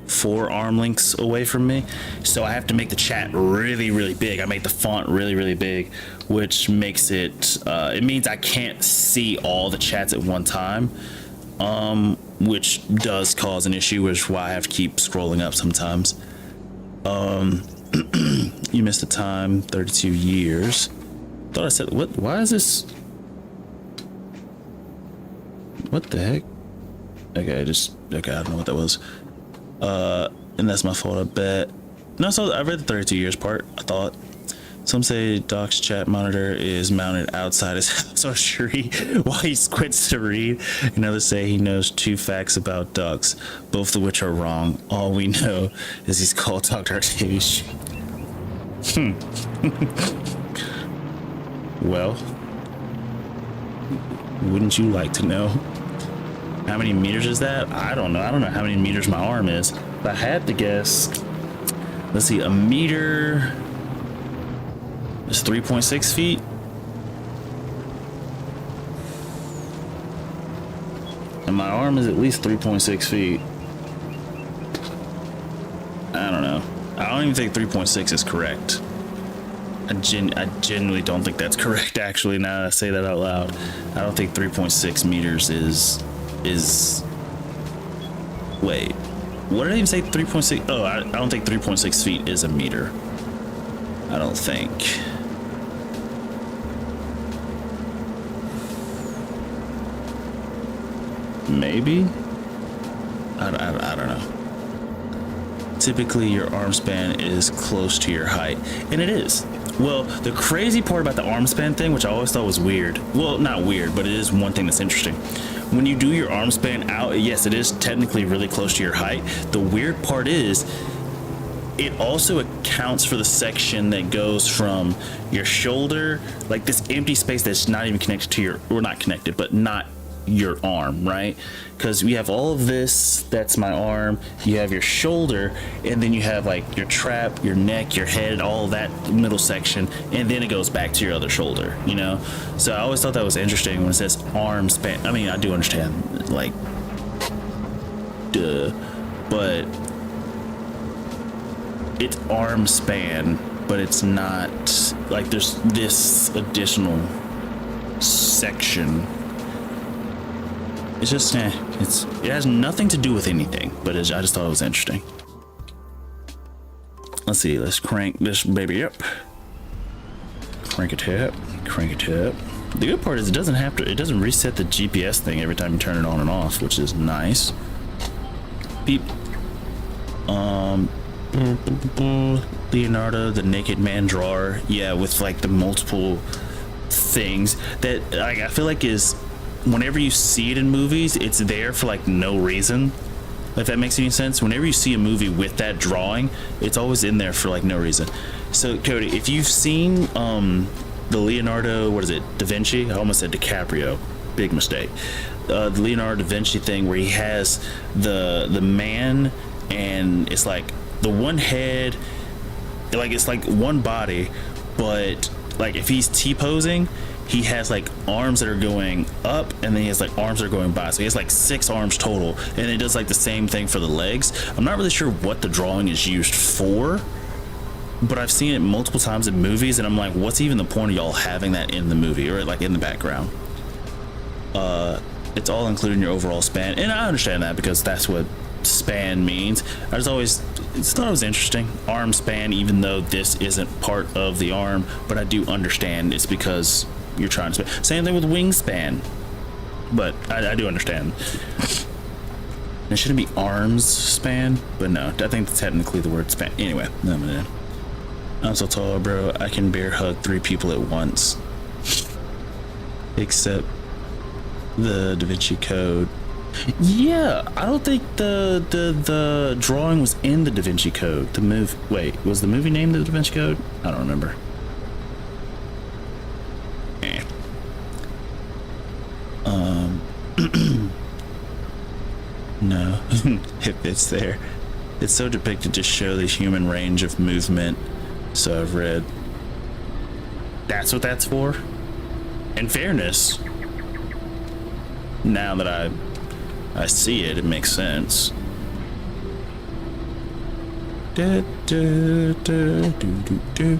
4 arm lengths away from me. So I have to make the chat really, really big. I make the font really, really big, which makes it, it means I can't see all the chats at one time. Which does cause an issue, which is why I have to keep scrolling up sometimes. You missed the time, 32 years. Thought I said, what? Why is this? What the heck? Okay, okay, I don't know what that was. And that's my fault, I bet. No, so I read the 32 years part, I thought. Some say Doc's chat monitor is mounted outside his house or tree while he squints to read. And others say he knows 2 facts about ducks, both of which are wrong. All we know is he's called Dr. Douche. Well, wouldn't you like to know? How many meters is that? I don't know. I don't know how many meters my arm is. If I had to guess, let's see, a meter is 3.6 feet. And my arm is at least 3.6 feet. I don't know. I don't even think 3.6 is correct. I genuinely don't think that's correct, actually, now that I say that out loud. I don't think 3.6 meters is... Wait. What did I even say? 3.6? Oh, I don't think 3.6 feet is a meter. I don't think. Maybe? I don't know. Typically your arm span is close to your height, and it is. Well, the crazy part about the arm span thing, which I always thought was weird. Well, not weird, but it is one thing that's interesting. When you do your arm span out, yes, it is technically really close to your height. The weird part is it also accounts for the section that goes from your shoulder, like this empty space that's not even connected to your, or not connected, but not your arm, right? Because we have all of this, that's my arm, you have your shoulder, and then you have like your trap, your neck, your head, all that middle section, and then it goes back to your other shoulder, you know? So I always thought that was interesting when it says arm span. I mean, I do understand, like, duh, but it's arm span, but it's not like there's this additional section. It's just, it has nothing to do with anything, but I just thought it was interesting. Let's see, let's crank this baby up. Crank it up, crank it up. The good part is it doesn't reset the GPS thing every time you turn it on and off, which is nice. Beep. Leonardo, the naked man drawer. Yeah, with like the multiple things that like, I feel like is, whenever you see it in movies, it's there for like no reason. If that makes any sense. Whenever you see a movie with that drawing, it's always in there for like no reason. So Cody, if you've seen the Leonardo, what is it, Da Vinci? I almost said DiCaprio, big mistake. The Leonardo da Vinci thing where he has the man, and it's like the one head, like it's like one body, but like if he's T-posing, he has like arms that are going up, and then he has like arms that are going by, so he has like 6 arms total, and it does like the same thing for the legs. I'm not really sure what the drawing is used for, but I've seen it multiple times in movies, and I'm like, what's even the point of y'all having that in the movie or like in the background? It's all included in your overall span, and I understand that because that's what span means. I just always thought it was interesting, arm span, even though this isn't part of the arm, but I do understand it's because you're trying to span. Same thing with wingspan, but I do understand. It shouldn't be arms span, but no, I think technically the word span. Anyway, I'm so tall, bro, I can bear hug 3 people at once, except the Da Vinci Code. Yeah, I don't think the drawing was in the Da Vinci Code. Wait, was the movie named the Da Vinci Code? I don't remember. No, if it's there, it's so depicted to show the human range of movement. So I've read. That's what that's for. In fairness, now that I see it, it makes sense. Da, da, da, do, do, do.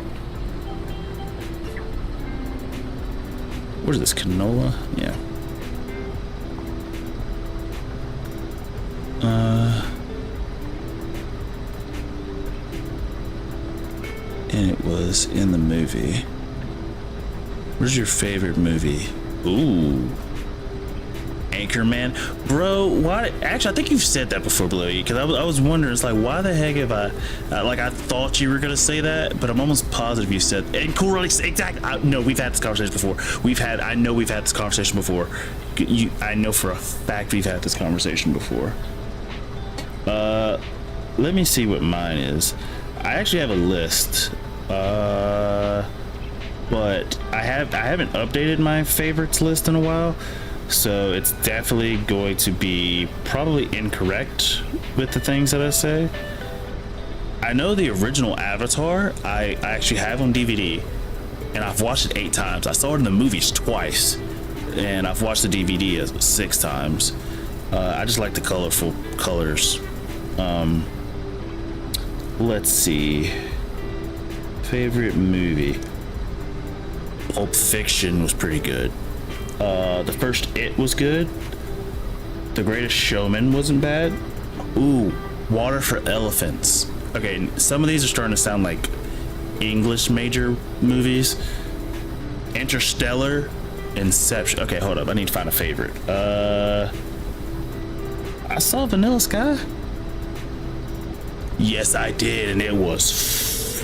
What is this, canola? Yeah. And it was in the movie. What's your favorite movie? Ooh. Anchorman, bro. Why? Actually, I think you've said that before, Bluey. Because I was wondering, it's like, why the heck have I? Like, I thought you were gonna say that, but I'm almost positive you said. And cool, really, exactly. No, we've had this conversation before. I know we've had this conversation before. I know for a fact we've had this conversation before. Let me see what mine is. I actually have a list. But I haven't updated my favorites list in a while. So it's definitely going to be probably incorrect with the things that I say. I know the original Avatar I actually have on DVD, and I've watched it 8 times. I saw it in the movies twice, and I've watched the DVD 6 times. I just like the colorful colors. Let's see. Favorite movie. Pulp Fiction was pretty good. The first It was good. The Greatest Showman wasn't bad. Ooh, Water for Elephants. Okay, some of these are starting to sound like English major movies. Interstellar, Inception. Okay, hold up, I need to find a favorite. I saw Vanilla Sky. Yes, I did, and it was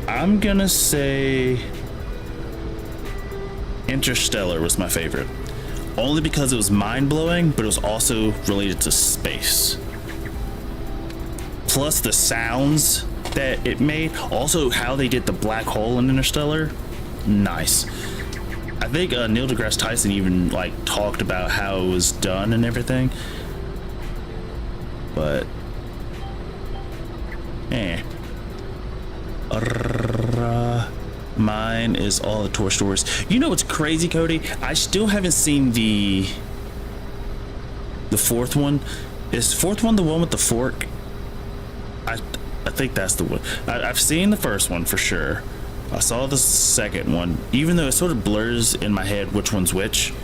I'm gonna say Interstellar was my favorite. Only because it was mind-blowing, but it was also related to space. Plus the sounds that it made. Also how they did the black hole in Interstellar. Nice. I think Neil deGrasse Tyson even like talked about how it was done and everything. But mine is all the Toy Stories. You know what's crazy, Cody? I still haven't seen the fourth one. Is the fourth one the one with the fork? I think that's the one. I've seen the first one for sure. I saw the second one, even though it sort of blurs in my head which one's which.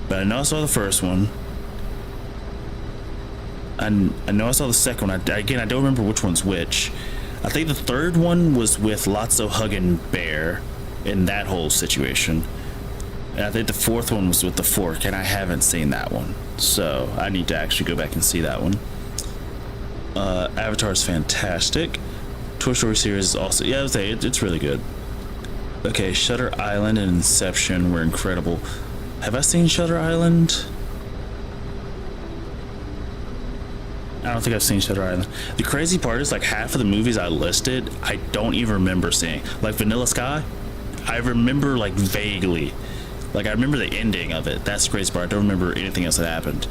But I know I saw the first one. And I know I saw the second one. Again, I don't remember which one's which. I think the third one was with Lotso hugging Bear in that whole situation. And I think the fourth one was with the fork, and I haven't seen that one. So I need to actually go back and see that one. Avatar is fantastic. Toy Story series is also, yeah, I would say it's really good. Okay, Shutter Island and Inception were incredible. Have I seen Shutter Island? I don't think I've seen Shutter Island. The crazy part is like half of the movies I listed, I don't even remember seeing. Like Vanilla Sky, I remember like vaguely. Like I remember the ending of it. That's the crazy part. I don't remember anything else that happened.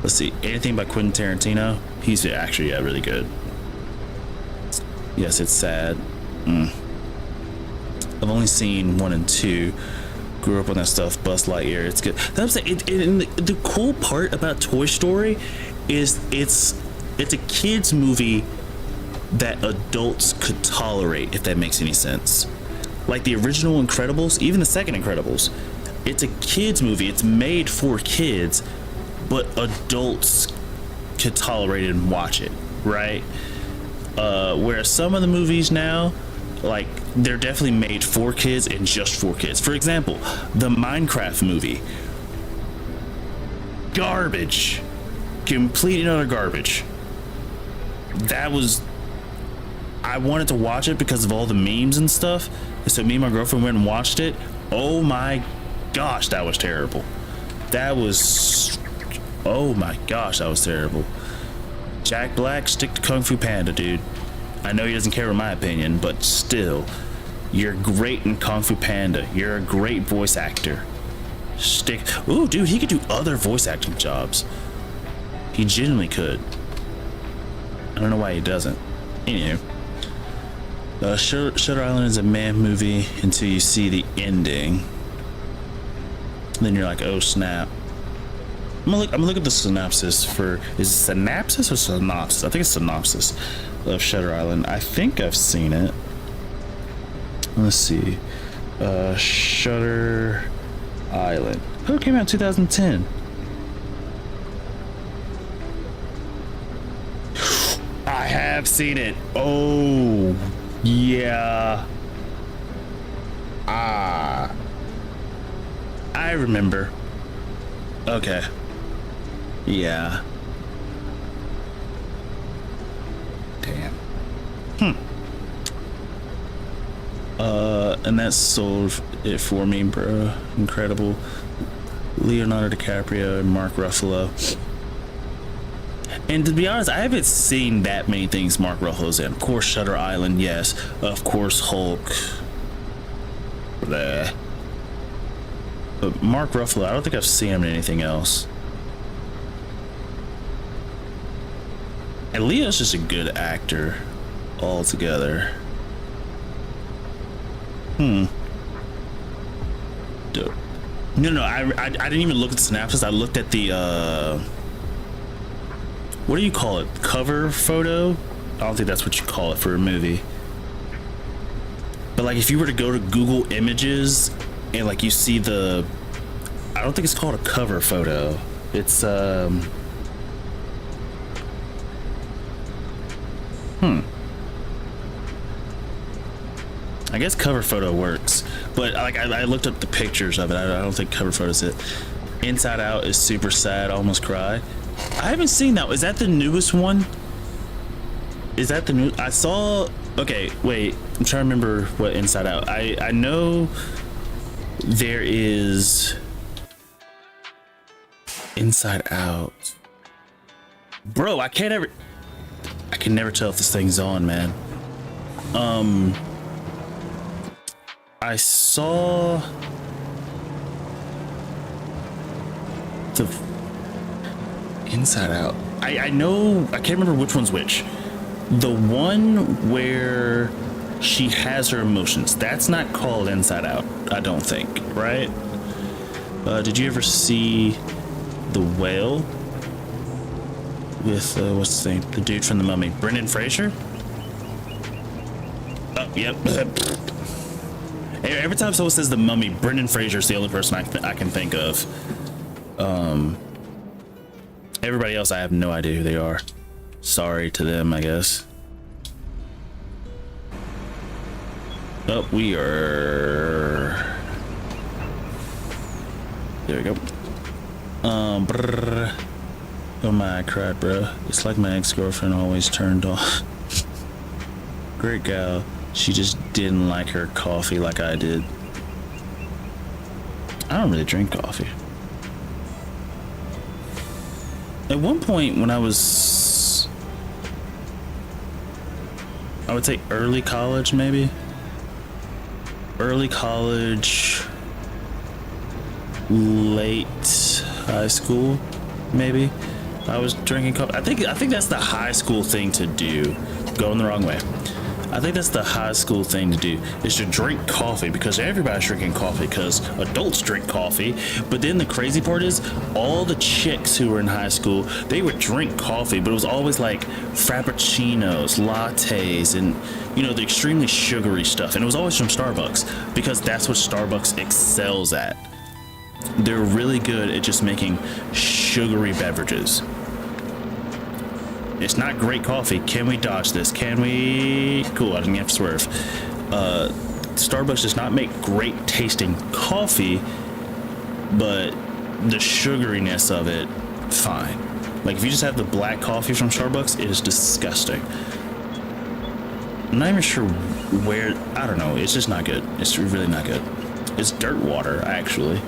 Let's see, anything by Quentin Tarantino? He's actually, yeah, really good. Yes, it's sad. I've only seen 1 and 2. Grew up on that stuff. Buzz Lightyear, it's good. That's the cool part about Toy Story is it's a kids movie that adults could tolerate, if that makes any sense. Like the original Incredibles, even the second Incredibles, it's a kids movie. It's made for kids, but adults could tolerate it and watch it, right? Whereas some of the movies now, like, they're definitely made for kids and just for kids. For example, the Minecraft movie. Garbage. Complete and utter garbage. That was... I wanted to watch it because of all the memes and stuff. So me and my girlfriend went and watched it. Oh my gosh, that was terrible. That was... Oh my gosh, that was terrible. Jack Black, stick to Kung Fu Panda, dude. I know he doesn't care about my opinion, but still, you're great in Kung Fu Panda. You're a great voice actor. Stick. Ooh, dude, he could do other voice acting jobs. He genuinely could. I don't know why he doesn't. Anyway, Shutter Island is a man movie until you see the ending. Then you're like, oh snap. I'm gonna look at the synopsis for, is it synopsis or synopsis? I think it's synopsis of Shutter Island. I think I've seen it. Let's see. Shutter Island. Oh, it came out in 2010. I have seen it. Oh, yeah. I remember. Okay. Yeah. Damn. And that sold it for me, bro. Incredible. Leonardo DiCaprio and Mark Ruffalo. And to be honest, I haven't seen that many things Mark Ruffalo's in. Of course, Shutter Island, yes. Of course, Hulk. Bleh. But Mark Ruffalo, I don't think I've seen him in anything else. And Leo's just a good actor altogether. No, I didn't even look at the synopsis. I looked at the what do you call it? Cover photo? I don't think that's what you call it for a movie. But like if you were to go to Google Images and like you see the, I don't think it's called a cover photo. It's I guess cover photo works, but like I looked up the pictures of it. I don't think cover photo's it. Inside Out is super sad, almost cry. I haven't seen that. Is that the newest one? Is that the new? I saw. Okay, wait. I'm trying to remember what Inside Out. I know there is Inside Out. Bro, I can never tell if this thing's on, man. I saw the Inside Out. I know, I can't remember which one's which. The one where she has her emotions, that's not called Inside Out, I don't think, right? Did you ever see The Whale with what's his name, the dude from The Mummy, Brendan Fraser? Oh, yep. Every time someone says The Mummy, Brendan Fraser's the only person I can think of. Everybody else, I have no idea who they are. Sorry to them, I guess. Oh, we are. There we go. Brrr. Oh my, I cried, bro. It's like my ex-girlfriend always turned off. Great gal. She just didn't like her coffee like I did. I don't really drink coffee. At one point when I would say early college, maybe. Early college, late high school, maybe. I was drinking coffee. I think that's the high school thing to do. Going the wrong way. I think that's the high school thing to do, is to drink coffee, because everybody's drinking coffee because adults drink coffee. But then the crazy part is all the chicks who were in high school, they would drink coffee, but it was always like frappuccinos, lattes, and you know, the extremely sugary stuff. And it was always from Starbucks, because that's what Starbucks excels at. They're really good at just making sugary beverages. It's not great coffee. Can we dodge this? Can we? Cool, I didn't have to swerve. Starbucks does not make great tasting coffee, but the sugariness of it, fine. Like if you just have the black coffee from Starbucks, it is disgusting. I'm not even sure where, I don't know. It's just not good. It's really not good. It's dirt water, actually.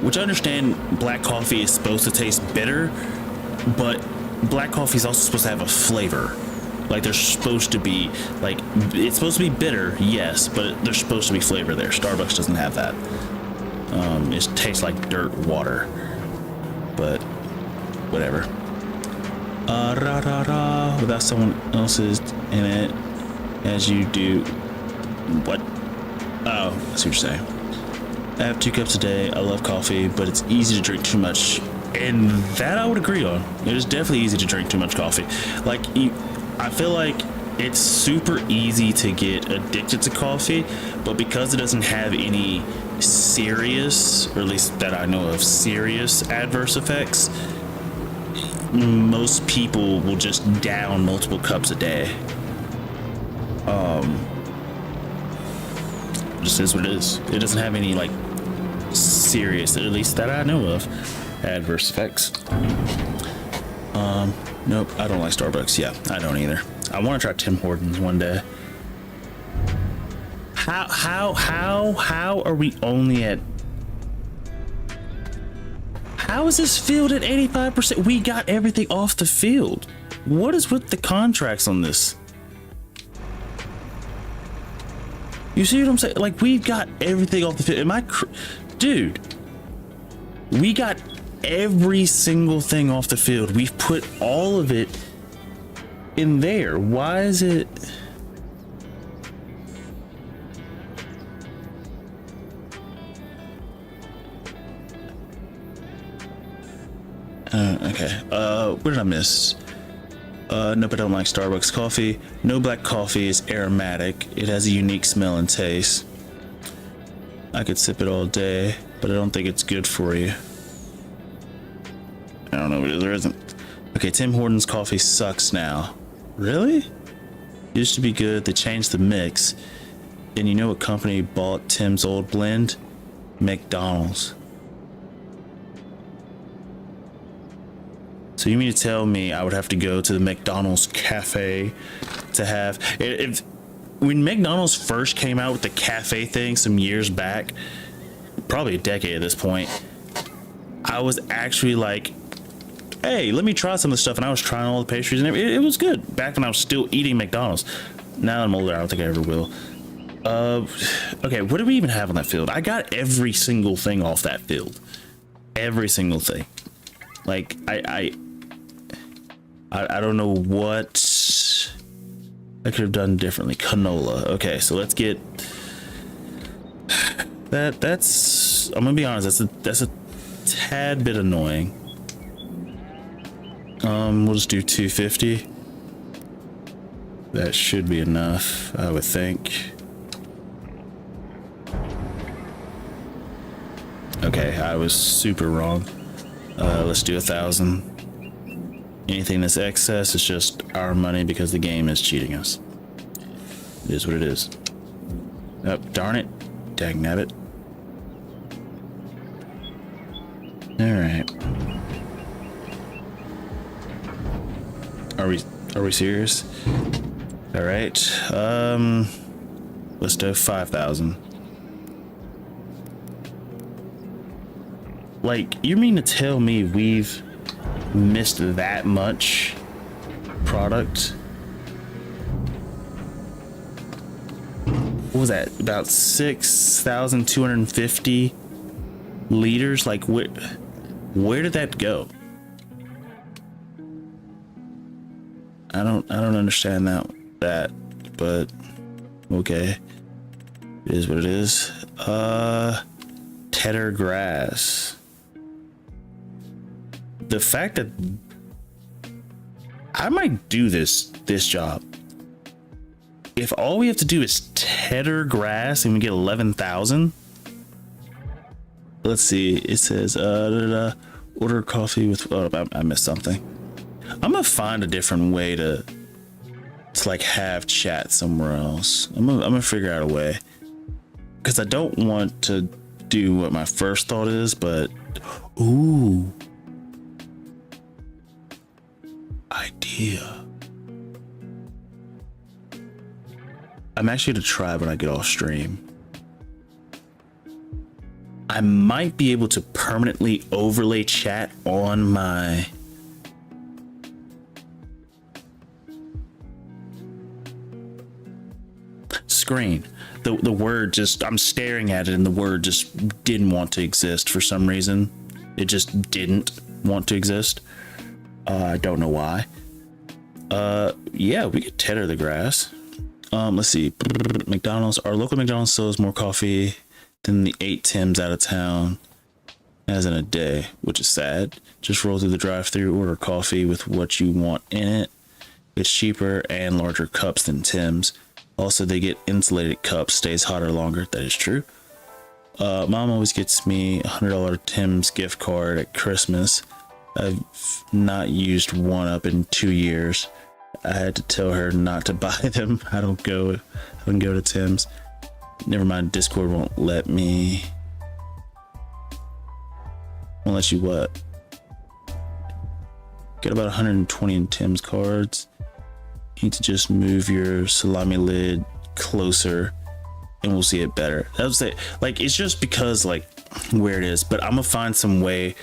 Which I understand black coffee is supposed to taste bitter, but black coffee is also supposed to have a flavor. Like there's supposed to be, like, it's supposed to be bitter, yes, but there's supposed to be flavor there. Starbucks doesn't have that. It tastes like dirt water, but whatever. Without someone else's in it, as you do. What? Oh, I see what you're saying. I have 2 cups a day. I love coffee, but it's easy to drink too much. And that I would agree on. It is definitely easy to drink too much coffee. Like, I feel like it's super easy to get addicted to coffee, but because it doesn't have any serious, or at least that I know of, serious adverse effects, most people will just down multiple cups a day. Just is what it is. It doesn't have any, like, serious, at least that I know of, adverse effects. Nope, I don't like Starbucks. Yeah, I don't either. I want to try Tim Hortons one day. How are we only at, how is this field at 85%? We got everything off the field. What is with the contracts on this? You see what I'm saying? Like, we've got everything off the field. Am I dude, we got every single thing off the field. We've put all of it in there. Why is it? Okay. What did I miss? Nope, I don't like Starbucks coffee. No black coffee is aromatic. It has a unique smell and taste. I could sip it all day, but I don't think it's good for you. I don't know what it is or isn't. Okay, Tim Hortons coffee sucks now. Really? Used to be good. They changed the mix. And you know what company bought Tim's old blend? McDonald's. So you mean to tell me I would have to go to the McDonald's cafe to have if when McDonald's first came out with the cafe thing some years back, probably a decade at this point, I was actually like, hey, let me try some of the stuff, and I was trying all the pastries, and it was good back when I was still eating McDonald's. Now that I'm older, I don't think I ever will. Okay, what do we even have on that field? I got every single thing off that field. Every single thing. Like, I don't know what I could have done differently. Canola. Okay, so let's get that's I'm gonna be honest, that's a tad bit annoying. We'll just do 250. That should be enough, I would think. Okay, I was super wrong. Let's do 1,000. Anything that's excess is just our money because the game is cheating us. It is what it is. Oh, darn it. Dang nabbit. Alright. Are we serious? Alright. Let's do 5,000. Like, you mean to tell me we've missed that much product? What was that? About 6,250 liters? Like, where did that go? I don't understand that, but okay. It is what it is. Tedder grass. The fact that I might do this job. If all we have to do is tedder grass and we get 11,000. Let's see. It says order coffee with. Oh, I missed something. I'm gonna find a different way to like have chat somewhere else. I'm gonna figure out a way, because I don't want to do what my first thought is, but ooh. Idea. I'm actually gonna try when I get off stream. I might be able to permanently overlay chat on my screen. The word just, I'm staring at it and the word just didn't want to exist for some reason. It just didn't want to exist. I don't know why. Yeah, we could tedder the grass. Let's see. McDonald's. Our local McDonald's sells more coffee than the 8 Tims out of town as in a day, which is sad. Just roll through the drive-thru, order coffee with what you want in it. It's cheaper and larger cups than Tim's. Also, they get insulated cups, stays hotter longer. That is true. Mom always gets me a $100 Tim's gift card at Christmas. I've not used one up in 2 years. I had to tell her not to buy them. I don't go to Tim's. Never mind, Discord won't let me. Won't let you what? Get about 120 in Tim's cards. You need to just move your salami lid closer and we'll see it better. That would say, like, it's just because like where it is, but I'm gonna find some way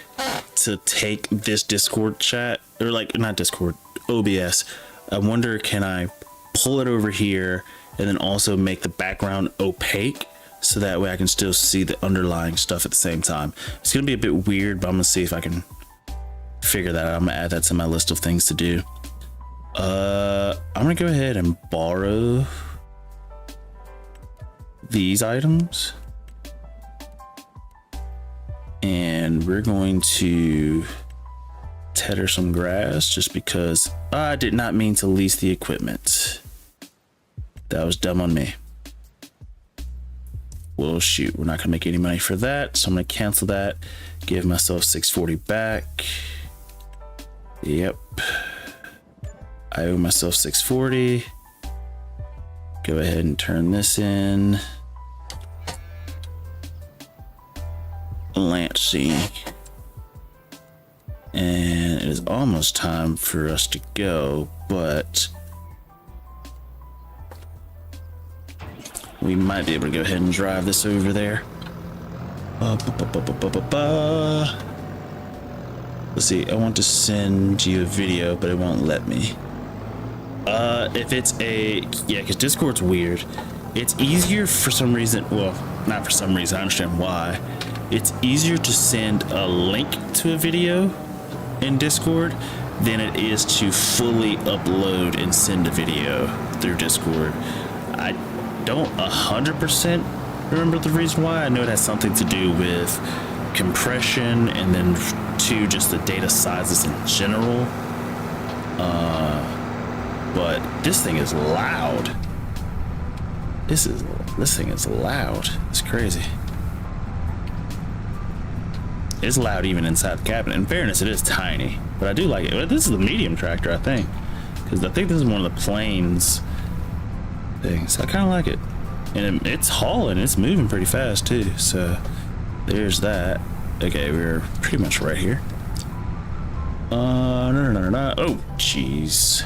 to take this Discord chat, or like not Discord, OBS. I wonder, can I pull it over here and then also make the background opaque so that way I can still see the underlying stuff at the same time. It's gonna be a bit weird, but I'm gonna see if I can figure that out. I'm gonna add that to my list of things to do. I'm gonna go ahead and borrow these items, and we're going to tedder some grass just because I did not mean to lease the equipment. That was dumb on me. Well, shoot, we're not gonna make any money for that, so I'm gonna cancel that, give myself 640 back. Yep, I owe myself 640. Go ahead and turn this in. Let's see. And it is is almost time for us to go, but we might be able to go ahead and drive this over there. Let's see, I want to send you a video, but it won't let me. If it's yeah, because Discord's weird. It's easier for some reason, well, not for some reason, I understand why. It's easier to send a link to a video in Discord than it is to fully upload and send a video through Discord. I don't 100% remember the reason why. I know it has something to do with compression and then to just the data sizes in general. But this thing is loud. This thing is loud. It's crazy. It's loud even inside the cabinet. In fairness, it is tiny, but I do like it. This is the medium tractor, I think, because I think this is one of the planes things. I kind of like it, and it's hauling. It's moving pretty fast too. So there's that. Okay, we're pretty much right here. No. Oh, jeez.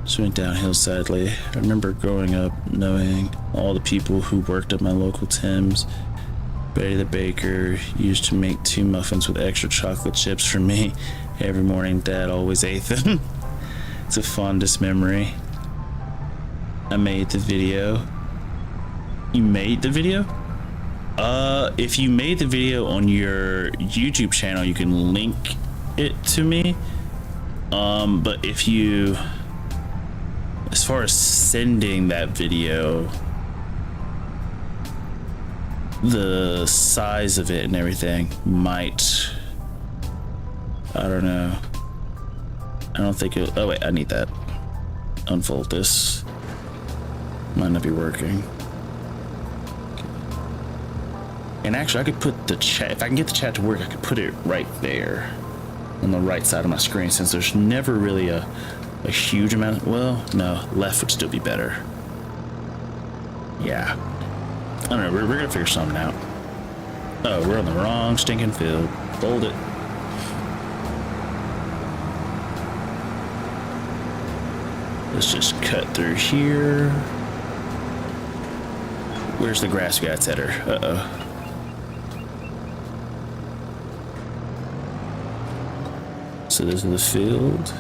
Just went downhill sadly. I remember growing up knowing all the people who worked at my local Tim's. Betty the baker used to make 2 muffins with extra chocolate chips for me every morning. Dad always ate them. It's a fondest memory. I made the video. You made the video? If you made the video on your YouTube channel, you can link it to me. But if you, as far as sending that video, the size of it and everything might, I don't know. I don't think it, oh wait, I need that. Unfold this. Might not be working. And actually I could put the chat, if I can get the chat to work, I could put it right there on the right side of my screen, since there's never really a huge amount of, well, no, left would still be better. Yeah. I don't know, we're gonna figure something out. Oh, we're on the wrong stinking field. Fold it. Let's just cut through here. Where's the grass guy setter? Uh-oh. So this is the field.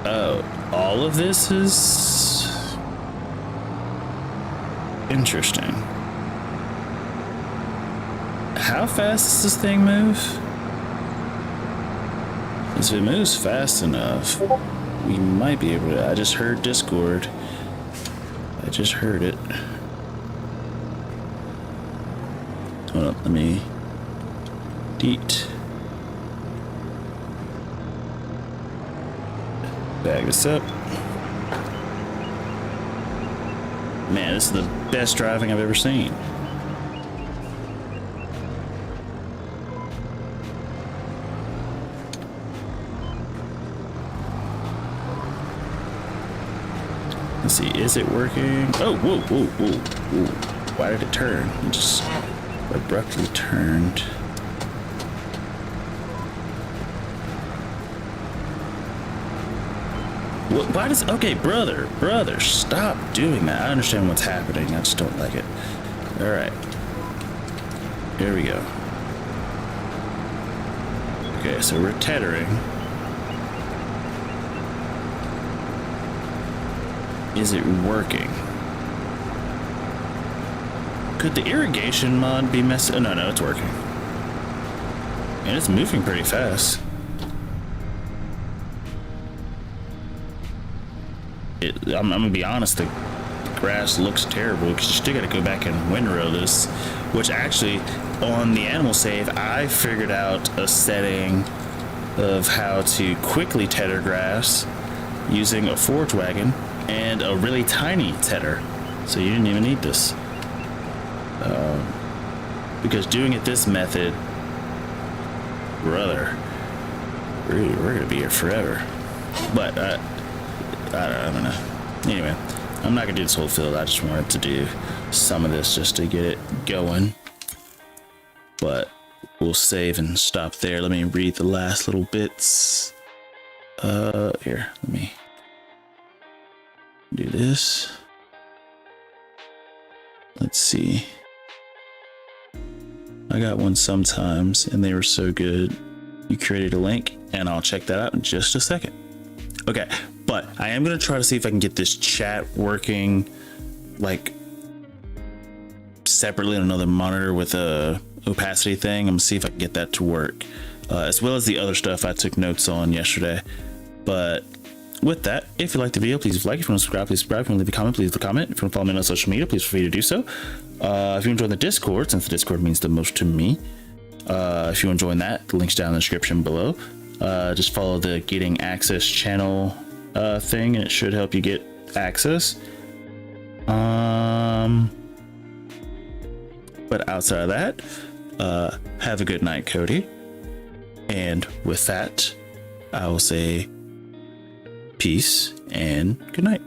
Oh, all of this is interesting. How fast does this thing move? If it moves fast enough, we might be able to. I just heard Discord. I just heard it. Hold up, let me deet. Bag this up. Man, this is the best driving I've ever seen. Let's see, is it working? Oh, whoa, whoa, whoa, whoa. Why did it turn? It just abruptly turned. What, why does, okay, brother, stop doing that. I understand what's happening. I just don't like it. All right. Here we go. Okay, so we're tethering. Is it working? Could the irrigation mod be messed? Oh, no, it's working. And it's moving pretty fast. I'm gonna be honest, the grass looks terrible because you still gotta go back and windrow this, which actually on the animal save I figured out a setting of how to quickly tether grass using a forage wagon and a really tiny tether, so you didn't even need this, because doing it this method, brother, we're gonna be here forever. But I don't know. Anyway, I'm not gonna do this whole field. I just wanted to do some of this just to get it going. But we'll save and stop there. Let me read the last little bits. Here, let me do this. Let's see. I got one sometimes and they were so good. You created a link and I'll check that out in just a second. Okay, but I am gonna try to see if I can get this chat working like separately on another monitor with a opacity thing. I'm gonna see if I can get that to work, as well as the other stuff I took notes on yesterday. But with that, if you like the video, please like. If you want to subscribe, please subscribe. If you want to leave a comment, please leave a comment. If you want to follow me on social media, please feel free to do so. If you want to join the Discord, since the Discord means the most to me, if you want to join that, the link's down in the description below. Just follow the getting access channel thing and it should help you get access. But outside of that, have a good night, Cody. And with that, I will say peace and good night.